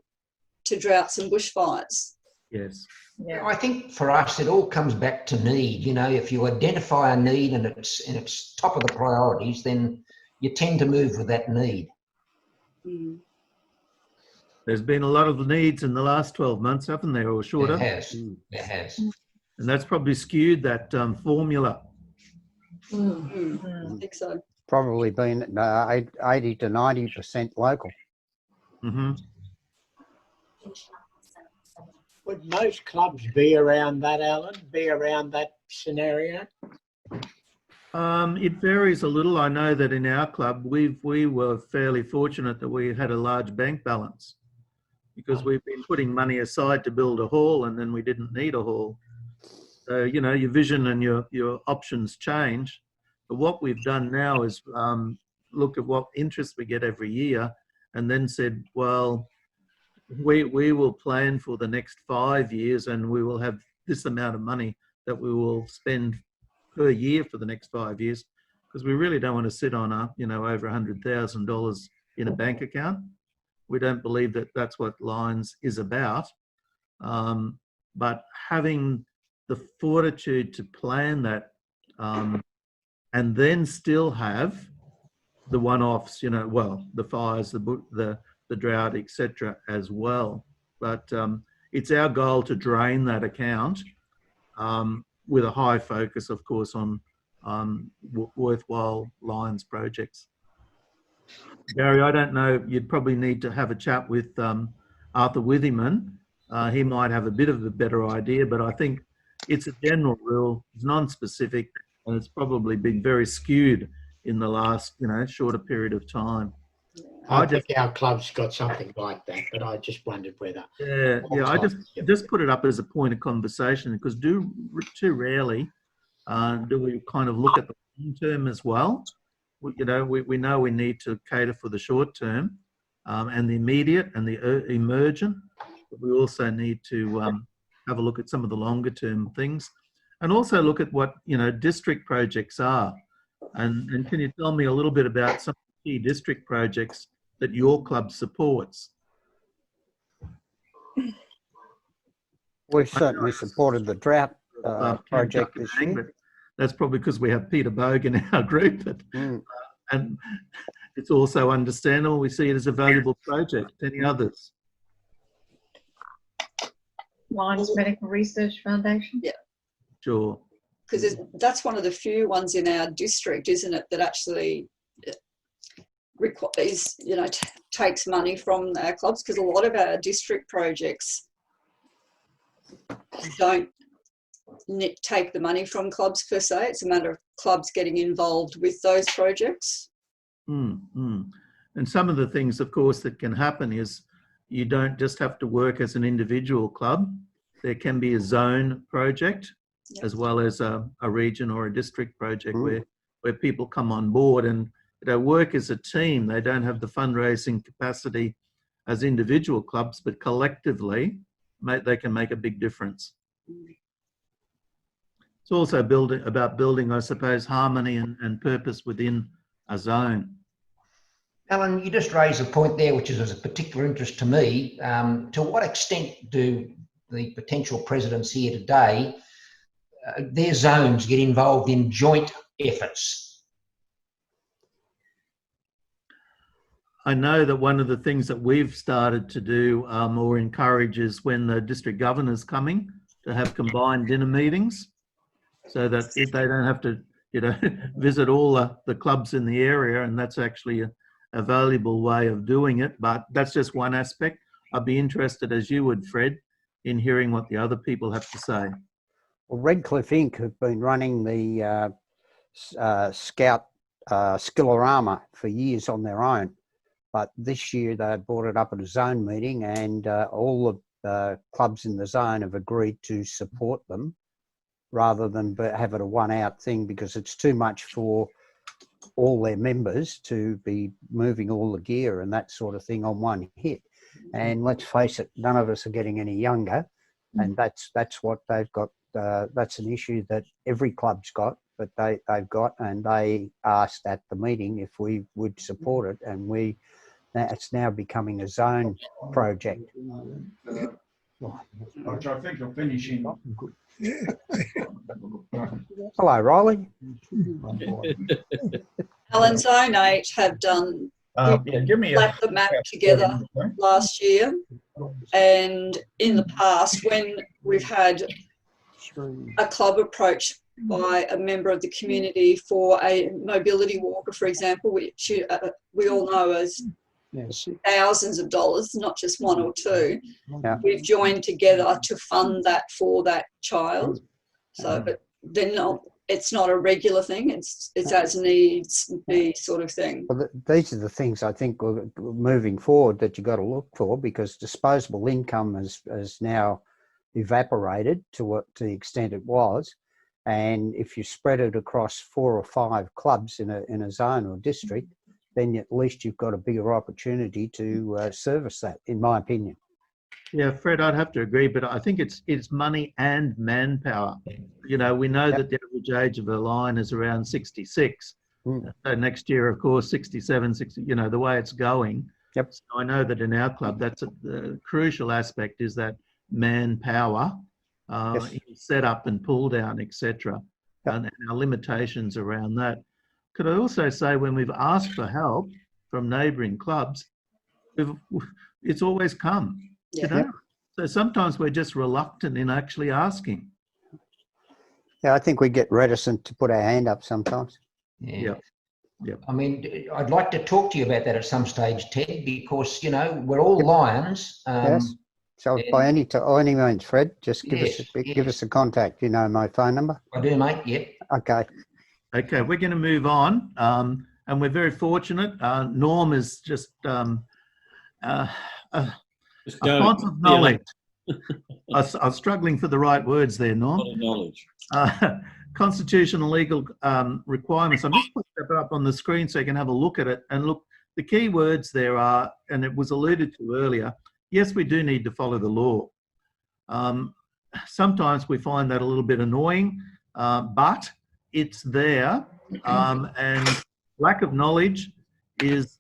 to droughts and bushfires. Yes. Yeah. I think for us, it all comes back to need. You know, if you identify a need and it's top of the priorities, then you tend to move with that need. Mm. There's been a lot of needs in the last 12 months, haven't there, or shorter? There has. There has. And that's probably skewed that formula. I think so. Probably been 80 to 90% local. Mm-hmm. Would most clubs be around that, Alan? Be around that scenario? It varies a little. I know that in our club, we were fairly fortunate that we had a large bank balance because we've been putting money aside to build a hall, and then we didn't need a hall. So, you know, your vision and your options change. But what we've done now is look at what interest we get every year and then said, well, we will plan for the next 5 years and we will have this amount of money that we will spend per year for the next 5 years, because we really don't want to sit on over $100,000 in a bank account. We don't believe that that's what Lions is about. But having the fortitude to plan that and then still have the one-offs, the fires, the drought, etc. as well. But it's our goal to drain that account with a high focus, of course, on worthwhile Lions projects. Gary, I don't know, you'd probably need to have a chat with Arthur Withyman. He might have a bit of a better idea, but I think it's a general rule, it's non-specific, and it's probably been very skewed in the last, shorter period of time. I think our club's got something like that, but I just wondered whether. Yeah. I just put it up as a point of conversation because too rarely do we kind of look at the long term as well. We know we need to cater for the short term and the immediate and the emergent, but we also need to have a look at some of the longer term things and also look at what district projects are. And can you tell me a little bit about some key district projects that your club supports? We've certainly supported the drought project this year. That's probably because we have Peter Bogue in our group. And it's also understandable. We see it as a valuable project. Any others? Lions Medical Research Foundation. Yeah. Sure. Because that's one of the few ones in our district, isn't it, that actually requires, takes money from our clubs, because a lot of our district projects don't take the money from clubs per se. It's a matter of clubs getting involved with those projects. And some of the things, of course, that can happen is you don't just have to work as an individual club. There can be a zone project as well as a region or a district project where people come on board and work as a team. They don't have the fundraising capacity as individual clubs, but collectively they can make a big difference. It's also about building, I suppose, harmony and purpose within a zone. Alan, you just raised a point there which is of particular interest to me. To what extent do the potential presidents here today, their zones get involved in joint efforts? I know that one of the things that we've started to do or encourage is when the district governor's coming to have combined dinner meetings so that if they don't have to, visit all the clubs in the area, and that's actually a valuable way of doing it. But that's just one aspect. I'd be interested, as you would, Fred, in hearing what the other people have to say. Well, Redcliffe Inc. have been running the Scout Skillarama for years on their own. But this year they brought it up at a zone meeting, and all the clubs in the zone have agreed to support them rather than have it a one-out thing, because it's too much for all their members to be moving all the gear and that sort of thing on one hit. And let's face it, none of us are getting any younger, and that's what they've got that's an issue that every club's got, but they've got, and they asked at the meeting if we would support it, and it's now becoming a zone project. Which I think will finish in. Hello, Riley. Alan Zone 8 have done Give me slapped the map together last year, and in the past when we've had a club approached by a member of the community for a mobility walker, for example, which we all know as thousands of dollars, not just one or two. Yeah. We've joined together to fund that for that child. So, but they're not. It's not a regular thing. It's as needs be sort of thing. Well, these are the things I think moving forward that you've got to look for, because disposable income has now evaporated to the extent it was, and if you spread it across 4 or 5 clubs in a zone or district, then at least you've got a bigger opportunity to service that, in my opinion. Yeah, Fred, I'd have to agree, but I think it's money and manpower. You know, we know that the average age of a line is around 66. So next year, of course, 67, 60, you know, the way it's going. Yep. So I know that in our club, that's the crucial aspect, is that manpower, in setup and pull down, etc. And our limitations around that. Could I also say, when we've asked for help from neighbouring clubs, it's always come. You know? So sometimes we're just reluctant in actually asking. Yeah, I think we get reticent to put our hand up sometimes. Yeah. I mean, I'd like to talk to you about that at some stage, Ted, because, you know, we're all Lions. Yes. So by any means, Fred, just give us a contact. You know my phone number? I do, mate. Yep. Okay. Okay, we're going to move on. And we're very fortunate. Norm is just a font of knowledge. I was struggling for the right words there, Norm. Knowledge. Constitutional legal requirements. I'm just putting that up on the screen so you can have a look at it. And look, the key words there are, and it was alluded to earlier, yes, we do need to follow the law. Sometimes we find that a little bit annoying, but it's there. And lack of knowledge is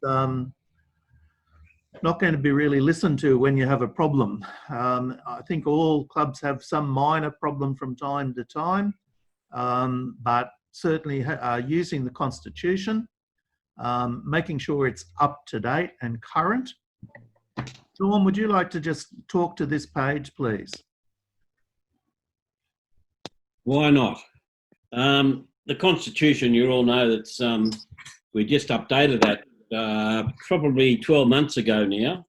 not going to be really listened to when you have a problem. I think all clubs have some minor problem from time to time, but certainly using the Constitution, making sure it's up to date and current. Dawn, would you like to just talk to this page, please? Why not? The Constitution, you all know that's we just updated that probably 12 months ago now.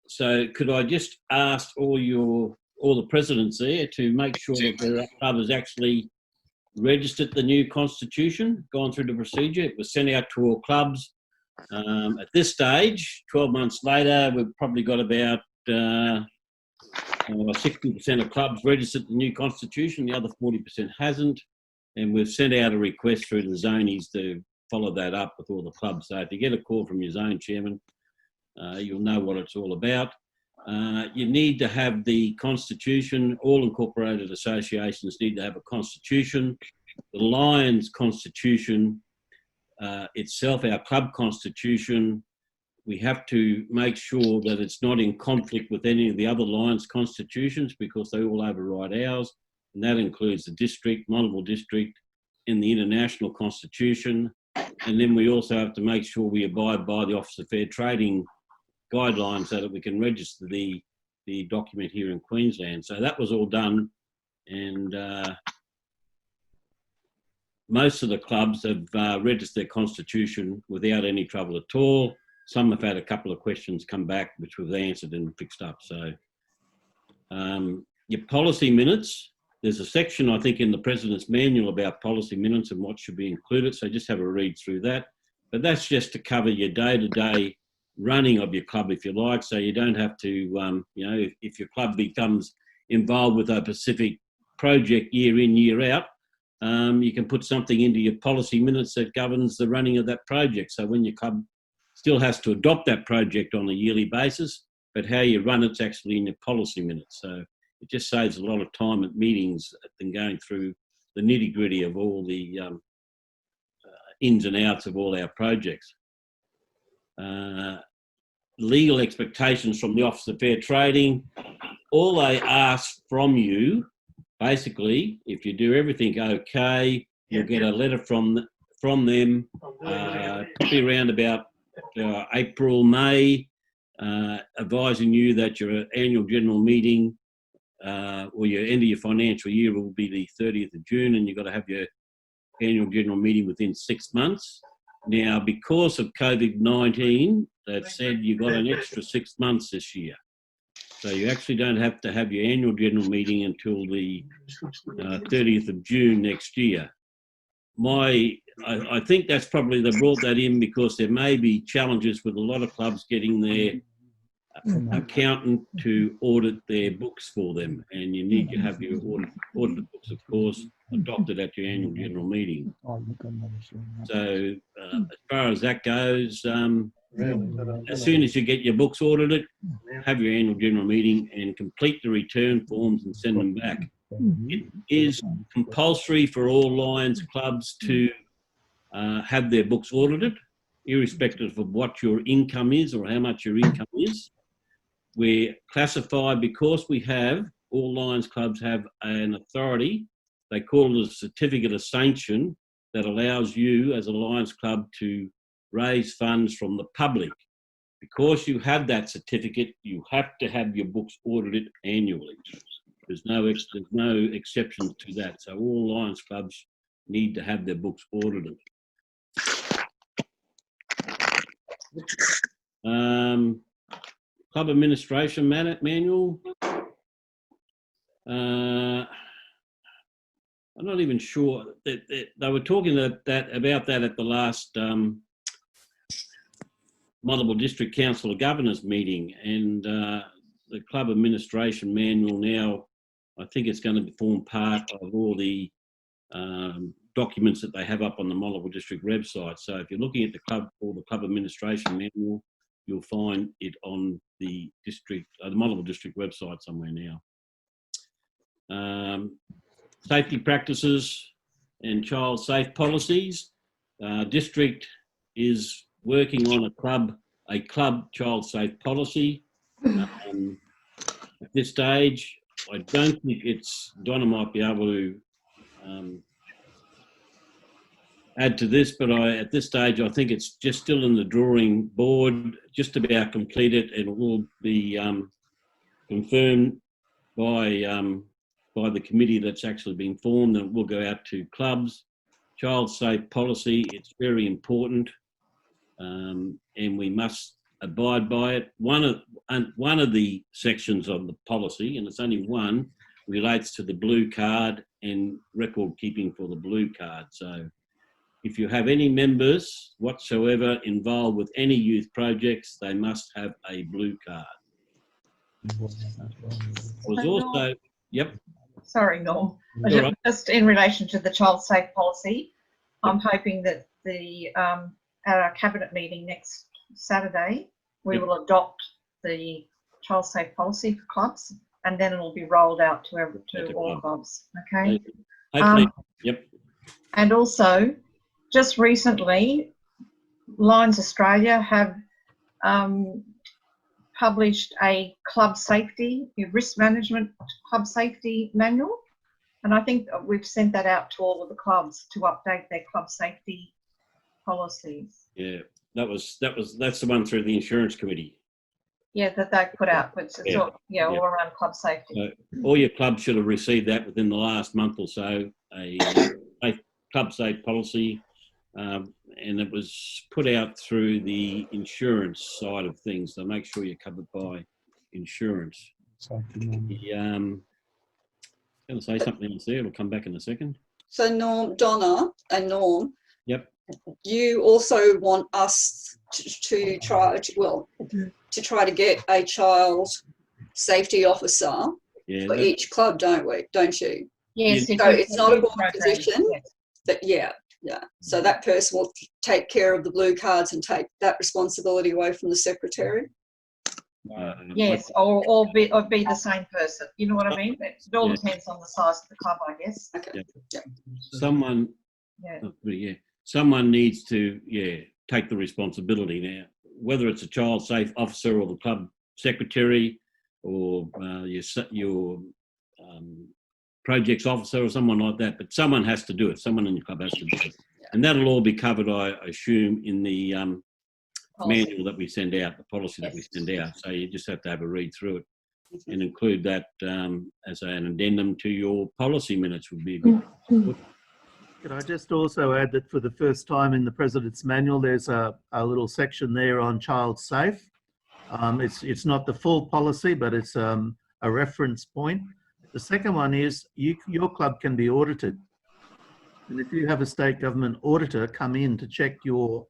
So could I just ask all the presidents there to make sure that their club has actually registered the new Constitution, gone through the procedure. It was sent out to all clubs. At this stage, 12 months later, we've probably got about 60% of clubs registered the new Constitution. The other 40% hasn't. And we've sent out a request through the zonies to follow that up with all the clubs. So if you get a call from your zone chairman, you'll know what it's all about. You need to have the Constitution. All incorporated associations need to have a Constitution. The Lions Constitution itself, our club Constitution, we have to make sure that it's not in conflict with any of the other Lions Constitutions, because they all override ours. And that includes the district, multiple district, and the international Constitution. And then we also have to make sure we abide by the Office of Fair Trading guidelines so that we can register the document here in Queensland. So that was all done, and most of the clubs have registered their Constitution without any trouble at all. Some have had a couple of questions come back, which we've answered and fixed up. So your policy minutes, there's a section, I think, in the President's Manual about policy minutes and what should be included. So just have a read through that. But that's just to cover your day-to-day running of your club, if you like. So you don't have to, you know, if your club becomes involved with a specific project year in, year out, you can put something into your policy minutes that governs the running of that project. So when your club still has to adopt that project on a yearly basis, but how you run it's actually in your policy minutes. So It just saves a lot of time at meetings than going through the nitty gritty of all the ins and outs of all our projects. Legal expectations from the Office of Fair Trading. All they ask from you, basically, if you do everything okay, you'll get a letter from them, probably around about April, May, advising you that your annual general meeting or your end of your financial year will be the 30th of June, and you've got to have your annual general meeting within 6 months. Now, because of COVID-19, they've said you've got an extra 6 months this year. So you actually don't have to have your annual general meeting until the 30th of June next year. I think that's probably, they brought that in because there may be challenges with a lot of clubs getting their accountant to audit their books for them, and you need to have your audit books, of course, adopted at your annual general meeting. So as far as that goes, as soon as you get your books audited, have your annual general meeting and complete the return forms and send them back. It is compulsory for all Lions clubs to have their books audited, irrespective of what your income is or how much your income is. We're classified because we have, all Lions clubs have an authority, they call it a certificate of sanction, that allows you as a Lions club to raise funds from the public. Because you have that certificate, you have to have your books audited annually. There's no exceptions to that. So all Lions clubs need to have their books audited. Club administration manual. I'm not even sure that they were talking about that at the last Multiple District Council of Governors meeting, and the club administration manual now, I think it's going to form part of all the documents that they have up on the Multiple District website. So if you're looking at the club or the club administration manual, you'll find it on the Multiple District website somewhere now. Safety practices and child safe policies. District is working on a club child safe policy. At this stage, I don't think Donna might be able to add to this, but at this stage, I think it's just still in the drawing board, just about completed, and it will be confirmed by the committee that's actually been formed, and it will go out to clubs. Child safe policy, it's very important, and we must abide by it. One of the sections of the policy, and it's only one, relates to the blue card and record keeping for the blue card. So if you have any members whatsoever involved with any youth projects, they must have a blue card. Was also, yep. Sorry, Norm. Right. Just in relation to the child safe policy, I'm hoping that at our cabinet meeting next Saturday, we will adopt the child safe policy for clubs, and then it will be rolled out to all clubs. Okay. Hopefully, yep. And also, just recently, Lions Australia have published a risk management club safety manual, and I think we've sent that out to all of the clubs to update their club safety policies. Yeah, that's the one through the insurance committee. Yeah, that they put out, but it's all around club safety. So all your clubs should have received that within the last month or so, a club safe policy, and it was put out through the insurance side of things, so make sure you're covered by insurance. I'm going to say something else there, it'll come back in a second. So Donna and Norm, yep. You also want us to try to get a child safety officer for each club, don't you? Yes. So it's not a board position. Yes. So that person will take care of the blue cards and take that responsibility away from the secretary. Yes, or be the same person. You know what I mean? It all depends on the size of the club, I guess. Okay. Yeah. Someone, Yeah. someone needs to, take the responsibility now. Whether it's a child safe officer or the club secretary or your projects officer or someone like that, but someone has to do it. Someone in your club has to do it, and that'll all be covered, I assume, in the manual that we send out, the policy that we send out. So you just have to have a read through it and include that as an addendum to your policy minutes would be a good. Could I just also add that for the first time in the President's Manual, there's a little section there on child safe. It's not the full policy, but it's a reference point. The second one is your club can be audited. And if you have a state government auditor come in to check your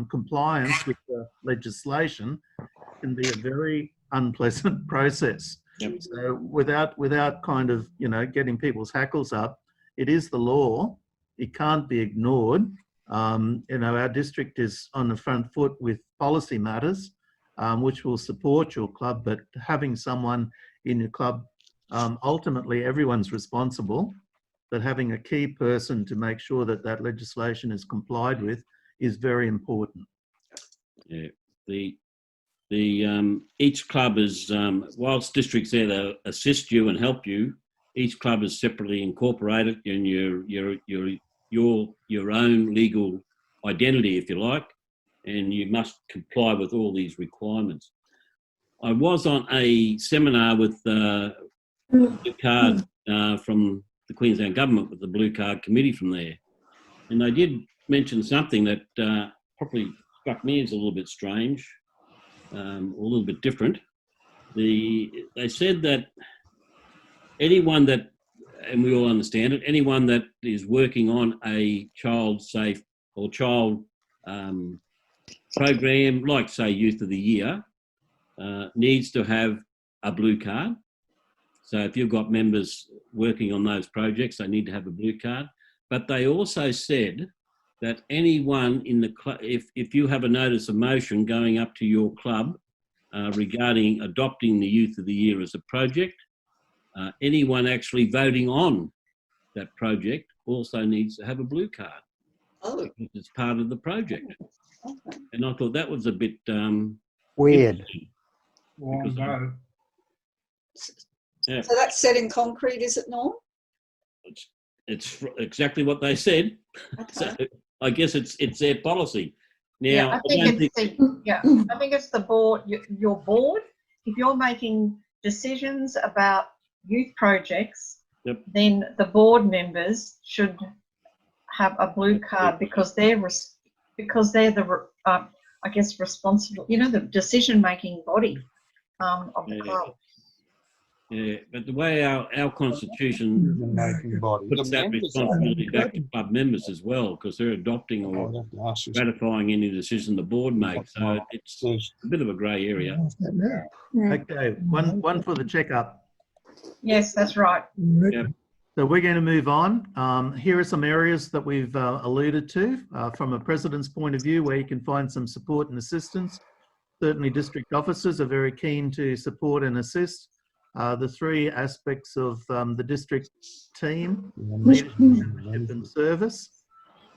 compliance with the legislation, it can be a very unpleasant process. Yep. So without kind of, getting people's hackles up, it is the law. It can't be ignored. Our district is on the front foot with policy matters, which will support your club, but having someone in your club, ultimately everyone's responsible, but having a key person to make sure that that legislation is complied with is very important. Yeah, each club is, whilst districts there to assist you and help you, each club is separately incorporated in your own legal identity, if you like, and you must comply with all these requirements. I was on a seminar with the Blue Card from the Queensland Government, with the Blue Card Committee from there, and they did mention something that probably struck me as a little bit strange, a little bit different. They said that anyone that, and we all understand it, anyone that is working on a child safe or child program, like say Youth of the Year, needs to have a blue card. So if you've got members working on those projects, they need to have a blue card. But they also said that anyone in the club, if you have a notice of motion going up to your club regarding adopting the Youth of the Year as a project, anyone actually voting on that project also needs to have a blue card. Oh. Because it's part of the project. Okay. And I thought that was a bit weird. Yeah. So that's set in concrete, is it, Norm? It's exactly what they said. Okay. So I guess it's their policy. Now, Yeah, I think it's the board, your board. If you're making decisions about youth projects, Yep. then the board members should have a blue card because they're the I guess responsible, the decision-making body of the club. Yeah, but the way our constitution puts that responsibility back to club members as well, because they're adopting or ratifying any decision the board makes. So it's a bit of a grey area. Okay, one for the checkup. Yes, that's right. Yep. So we're going to move on. Here are some areas that we've alluded to from a president's point of view where you can find some support and assistance. Certainly district officers are very keen to support and assist. The three aspects of the district team, leadership, membership and service.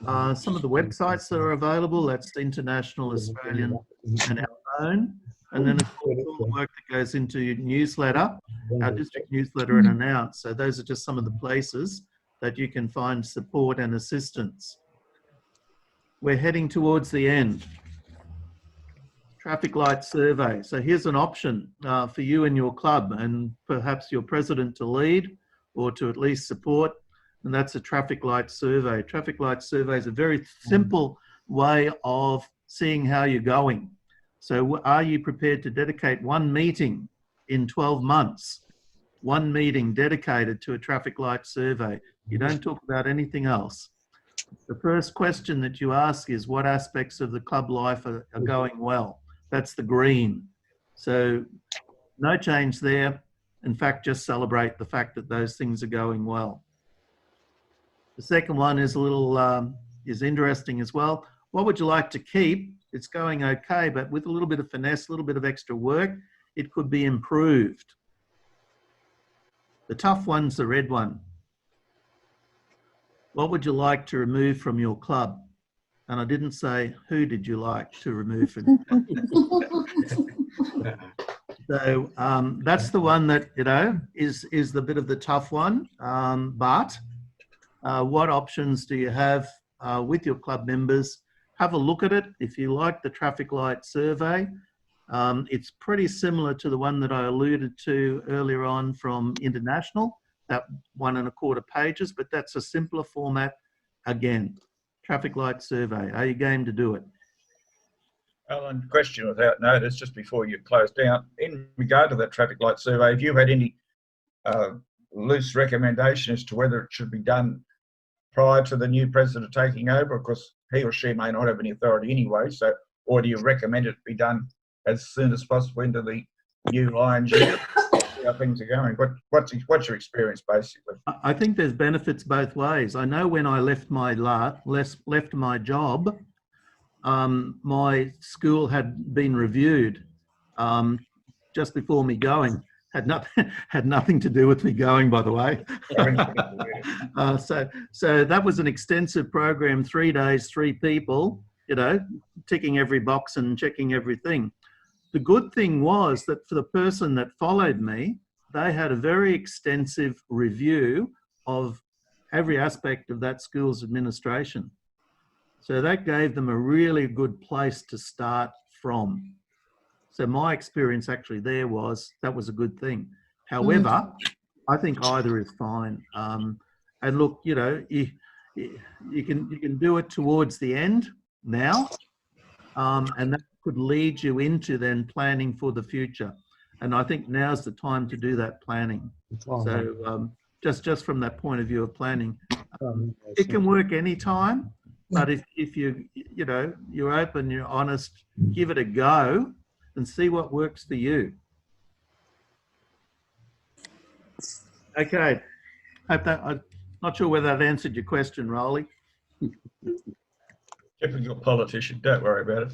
Some of the websites that are available, that's International, Australian and our own. And then of course all the work that goes into newsletter, our district newsletter and announce. So those are just some of the places that you can find support and assistance. We're heading towards the end. Traffic light survey. So here's an option for you and your club and perhaps your president to lead or to at least support, and that's a traffic light survey. Traffic light survey is a very simple way of seeing how you're going. So are you prepared to dedicate one meeting in 12 months, one meeting dedicated to a traffic light survey? You don't talk about anything else. The first question that you ask is what aspects of the club life are going well? That's the green. So no change there. In fact, just celebrate the fact that those things are going well. The second one is a little, is interesting as well. What would you like to keep? It's going okay, but with a little bit of finesse, a little bit of extra work, it could be improved. The tough one's the red one. What would you like to remove from your club? And I didn't say, who did you like to remove from So that's the one that, you know, is the bit of the tough one. But what options do you have with your club members? Have a look at it. If you like the traffic light survey, it's pretty similar to the one that I alluded to earlier on from International, that 1.25 pages, but that's a simpler format. Again, traffic light survey. Are you game to do it? Alan, question without notice, just before you close down. In regard to that traffic light survey, have you had any loose recommendation as to whether it should be done prior to the new president taking over? Of course, he or she may not have any authority anyway, so, or do you recommend it be done as soon as possible into the new Lions year? How things are going? What's your experience, basically? I think there's benefits both ways. I know when I left my job, my school had been reviewed just before me going. Had nothing to do with me going, by the way. So that was an extensive program, 3 days, 3 people, you know, ticking every box and checking everything. The good thing was that for the person that followed me, they had a very extensive review of every aspect of that school's administration. So that gave them a really good place to start from. So my experience actually there was, that was a good thing. However, I think either is fine. And look, you know, you can do it towards the end now, and that could lead you into then planning for the future. And I think now's the time to do that planning. So just from that point of view of planning, it can work anytime, but if you know, you're open, you're honest, give it a go and see what works for you. Okay, hope that, I'm not sure whether that answered your question, Rolly. Typical politician, don't worry about it.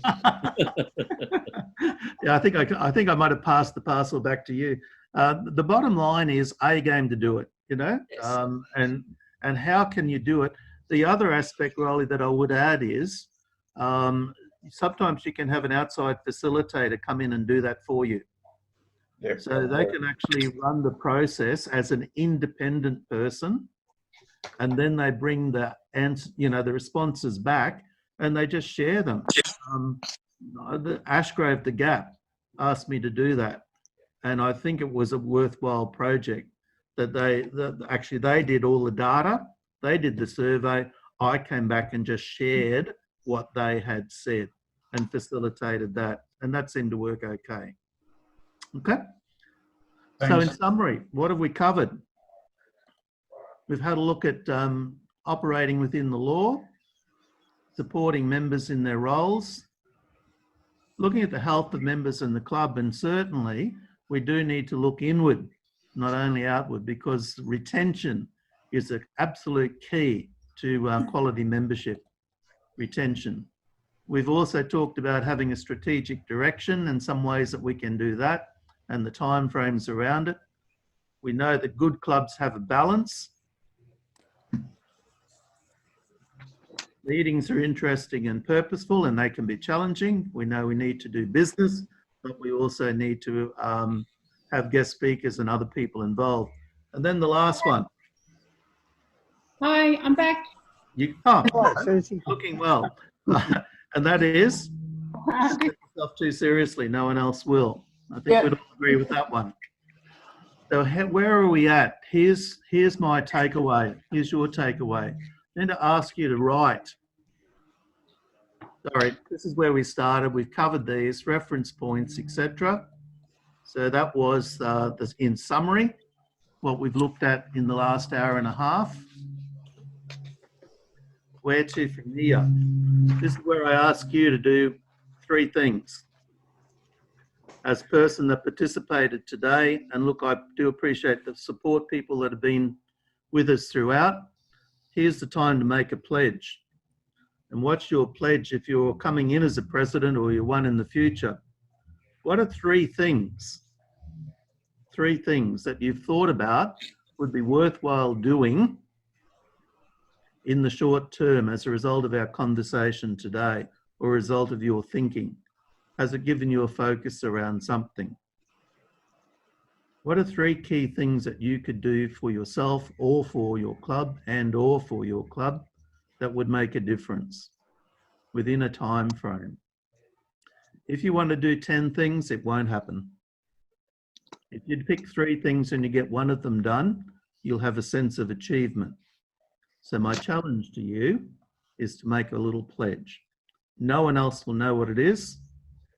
Yeah, I think I might have passed the parcel back to you. The bottom line is a game to do it, you know, yes. And how can you do it? The other aspect, Rolly, that I would add is sometimes you can have an outside facilitator come in and do that for you. Yep. So they can actually run the process as an independent person, and then they bring the responses back and they just share them. Ashgrove, the Gap, asked me to do that, and I think it was a worthwhile project. That they did all the data, they did the survey. I came back and just shared what they had said and facilitated that, and that seemed to work okay. Okay. Thanks. So in summary, what have we covered? We've had a look at operating within the law, supporting members in their roles, looking at the health of members in the club, and certainly we do need to look inward, not only outward, because retention is an absolute key to quality membership, retention. We've also talked about having a strategic direction and some ways that we can do that and the timeframes around it. We know that good clubs have a balance. Meetings are interesting and purposeful, and they can be challenging. We know we need to do business, but we also need to have guest speakers and other people involved. And then the last one. Hi, I'm back. Looking well. And that is, don't take yourself too seriously. No one else will. I think we'd all agree with that one. So where are we at? Here's my takeaway. Here's your takeaway. I'm going to ask you to write. Sorry, this is where we started. We've covered these reference points, etc. So that was in summary what we've looked at in the last hour and a half. Where to from here? This is where I ask you to do 3 things. As a person that participated today, and look, I do appreciate the support people that have been with us throughout. Here's the time to make a pledge. And what's your pledge if you're coming in as a president or you're one in the future? What are 3 things 3 things that you've thought about would be worthwhile doing in the short term as a result of our conversation today, or a result of your thinking? Has it given you a focus around something? What are 3 key things that you could do for yourself or for your club or for your club that would make a difference within a time frame? If you want to do 10 things, it won't happen. If you pick 3 things and you get one of them done, you'll have a sense of achievement. So my challenge to you is to make a little pledge. No one else will know what it is.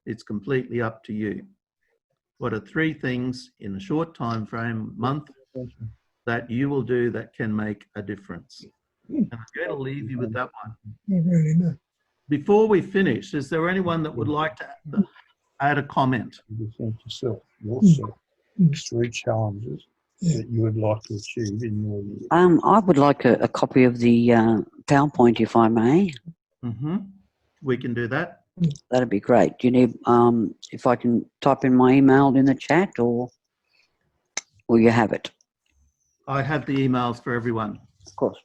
It's completely up to you. What are 3 things in a short time frame, month, that you will do that can make a difference? And I'm going to leave you with that one. Not really, no. Before we finish, is there anyone that would like to add a comment? You think yourself, 3 challenges that you would like to achieve in your year. I would like a copy of the PowerPoint, if I may. We can do that. That'd be great. Do you need, if I can type in my email in the chat, or you have it? I have the emails for everyone. Of course.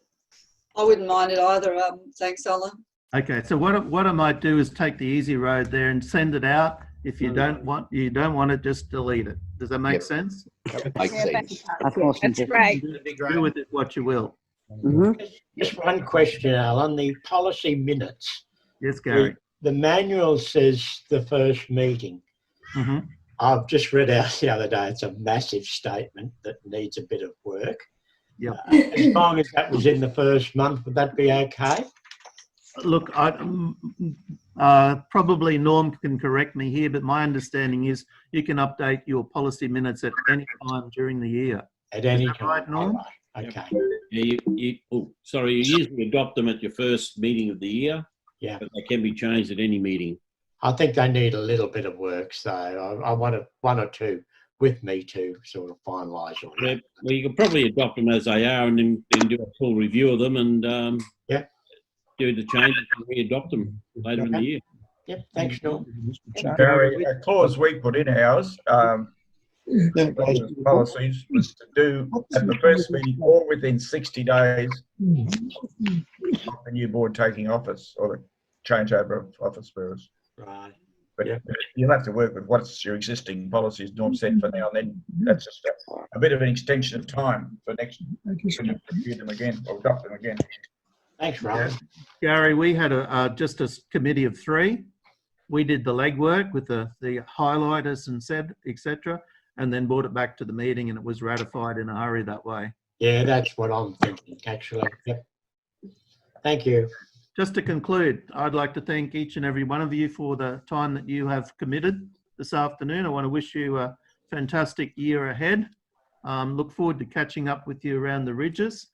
I wouldn't mind it either. Thanks, Alan. Okay, so what I might do is take the easy road there and send it out. If you don't want it, just delete it. Does that make sense? Makes sense. Of course. That's great. Do with it what you will. Just one question, Alan. The policy minutes. Yes, Gary. The manual says the first meeting. I've just read out the other day, it's a massive statement that needs a bit of work. Yeah. As long as that was in the first month, would that be okay? Look, probably Norm can correct me here, but my understanding is you can update your policy minutes at any time during the year. At any time, right, Norm? Right. Okay. Yeah, you usually adopt them at your first meeting of the year. Yeah. But they can be changed at any meeting. I think they need a little bit of work, so I want 1 or 2 with me to sort of finalise on that. Well, you can probably adopt them as they are and then do a full review of them and do the changes and re-adopt them later in the year. Yep, thanks, Norm. Gary, a clause we put in ours, policies, was to do at the first meeting or within 60 days of the new board taking office, or the changeover of office bearers. Right. But you'll have to work with what's your existing policies, Norm said, for now and then. That's just a bit of an extension of time for next when you review them again or adopt them again. Thanks, Ron. Gary, we had just a committee of 3. We did the legwork with the highlighters and etc., and then brought it back to the meeting, and it was ratified in a hurry that way. Yeah, that's what I'm thinking, actually. Yep. Thank you. Just to conclude, I'd like to thank each and every one of you for the time that you have committed this afternoon. I want to wish you a fantastic year ahead. Look forward to catching up with you around the ridges.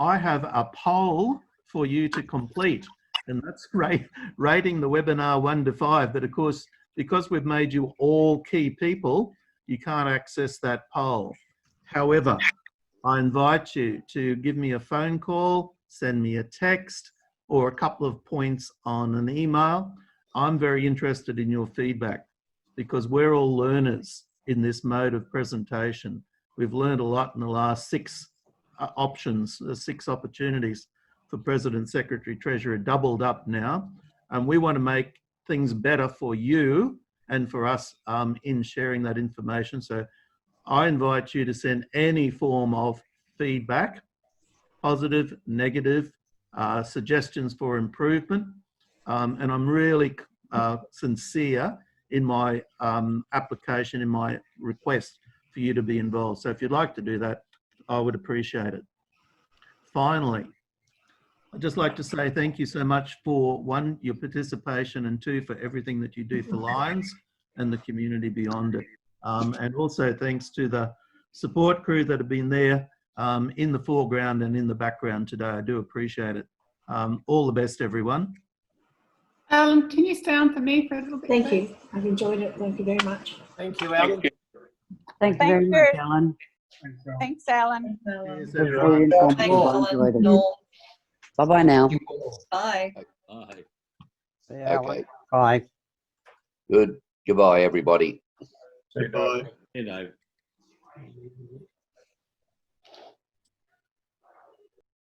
I have a poll for you to complete, and that's rating the webinar 1 to 5. But of course, because we've made you all key people, you can't access that poll. However, I invite you to give me a phone call, send me a text, or a couple of points on an email. I'm very interested in your feedback because we're all learners in this mode of presentation. We've learned a lot in the last 6 options, 6 opportunities for President, Secretary, Treasurer, doubled up now. And we want to make things better for you and for us in sharing that information. So I invite you to send any form of feedback, positive, negative, suggestions for improvement. And I'm really sincere in my application, in my request for you to be involved. So if you'd like to do that, I would appreciate it. Finally, I'd just like to say thank you so much for 1, your participation, and 2, for everything that you do for Lions and the community beyond it. And also thanks to the support crew that have been there in the foreground and in the background today. I do appreciate it. All the best, everyone. Alan, can you stay on for me for a little bit? Thank you. I've enjoyed it. Thank you very much. Thank you, Alan. Thank you very much, Alan. Thanks, Alan. Bye-bye now. Bye. Bye. Yeah, Okay. Bye. Good. Goodbye, everybody. Goodbye. Dave.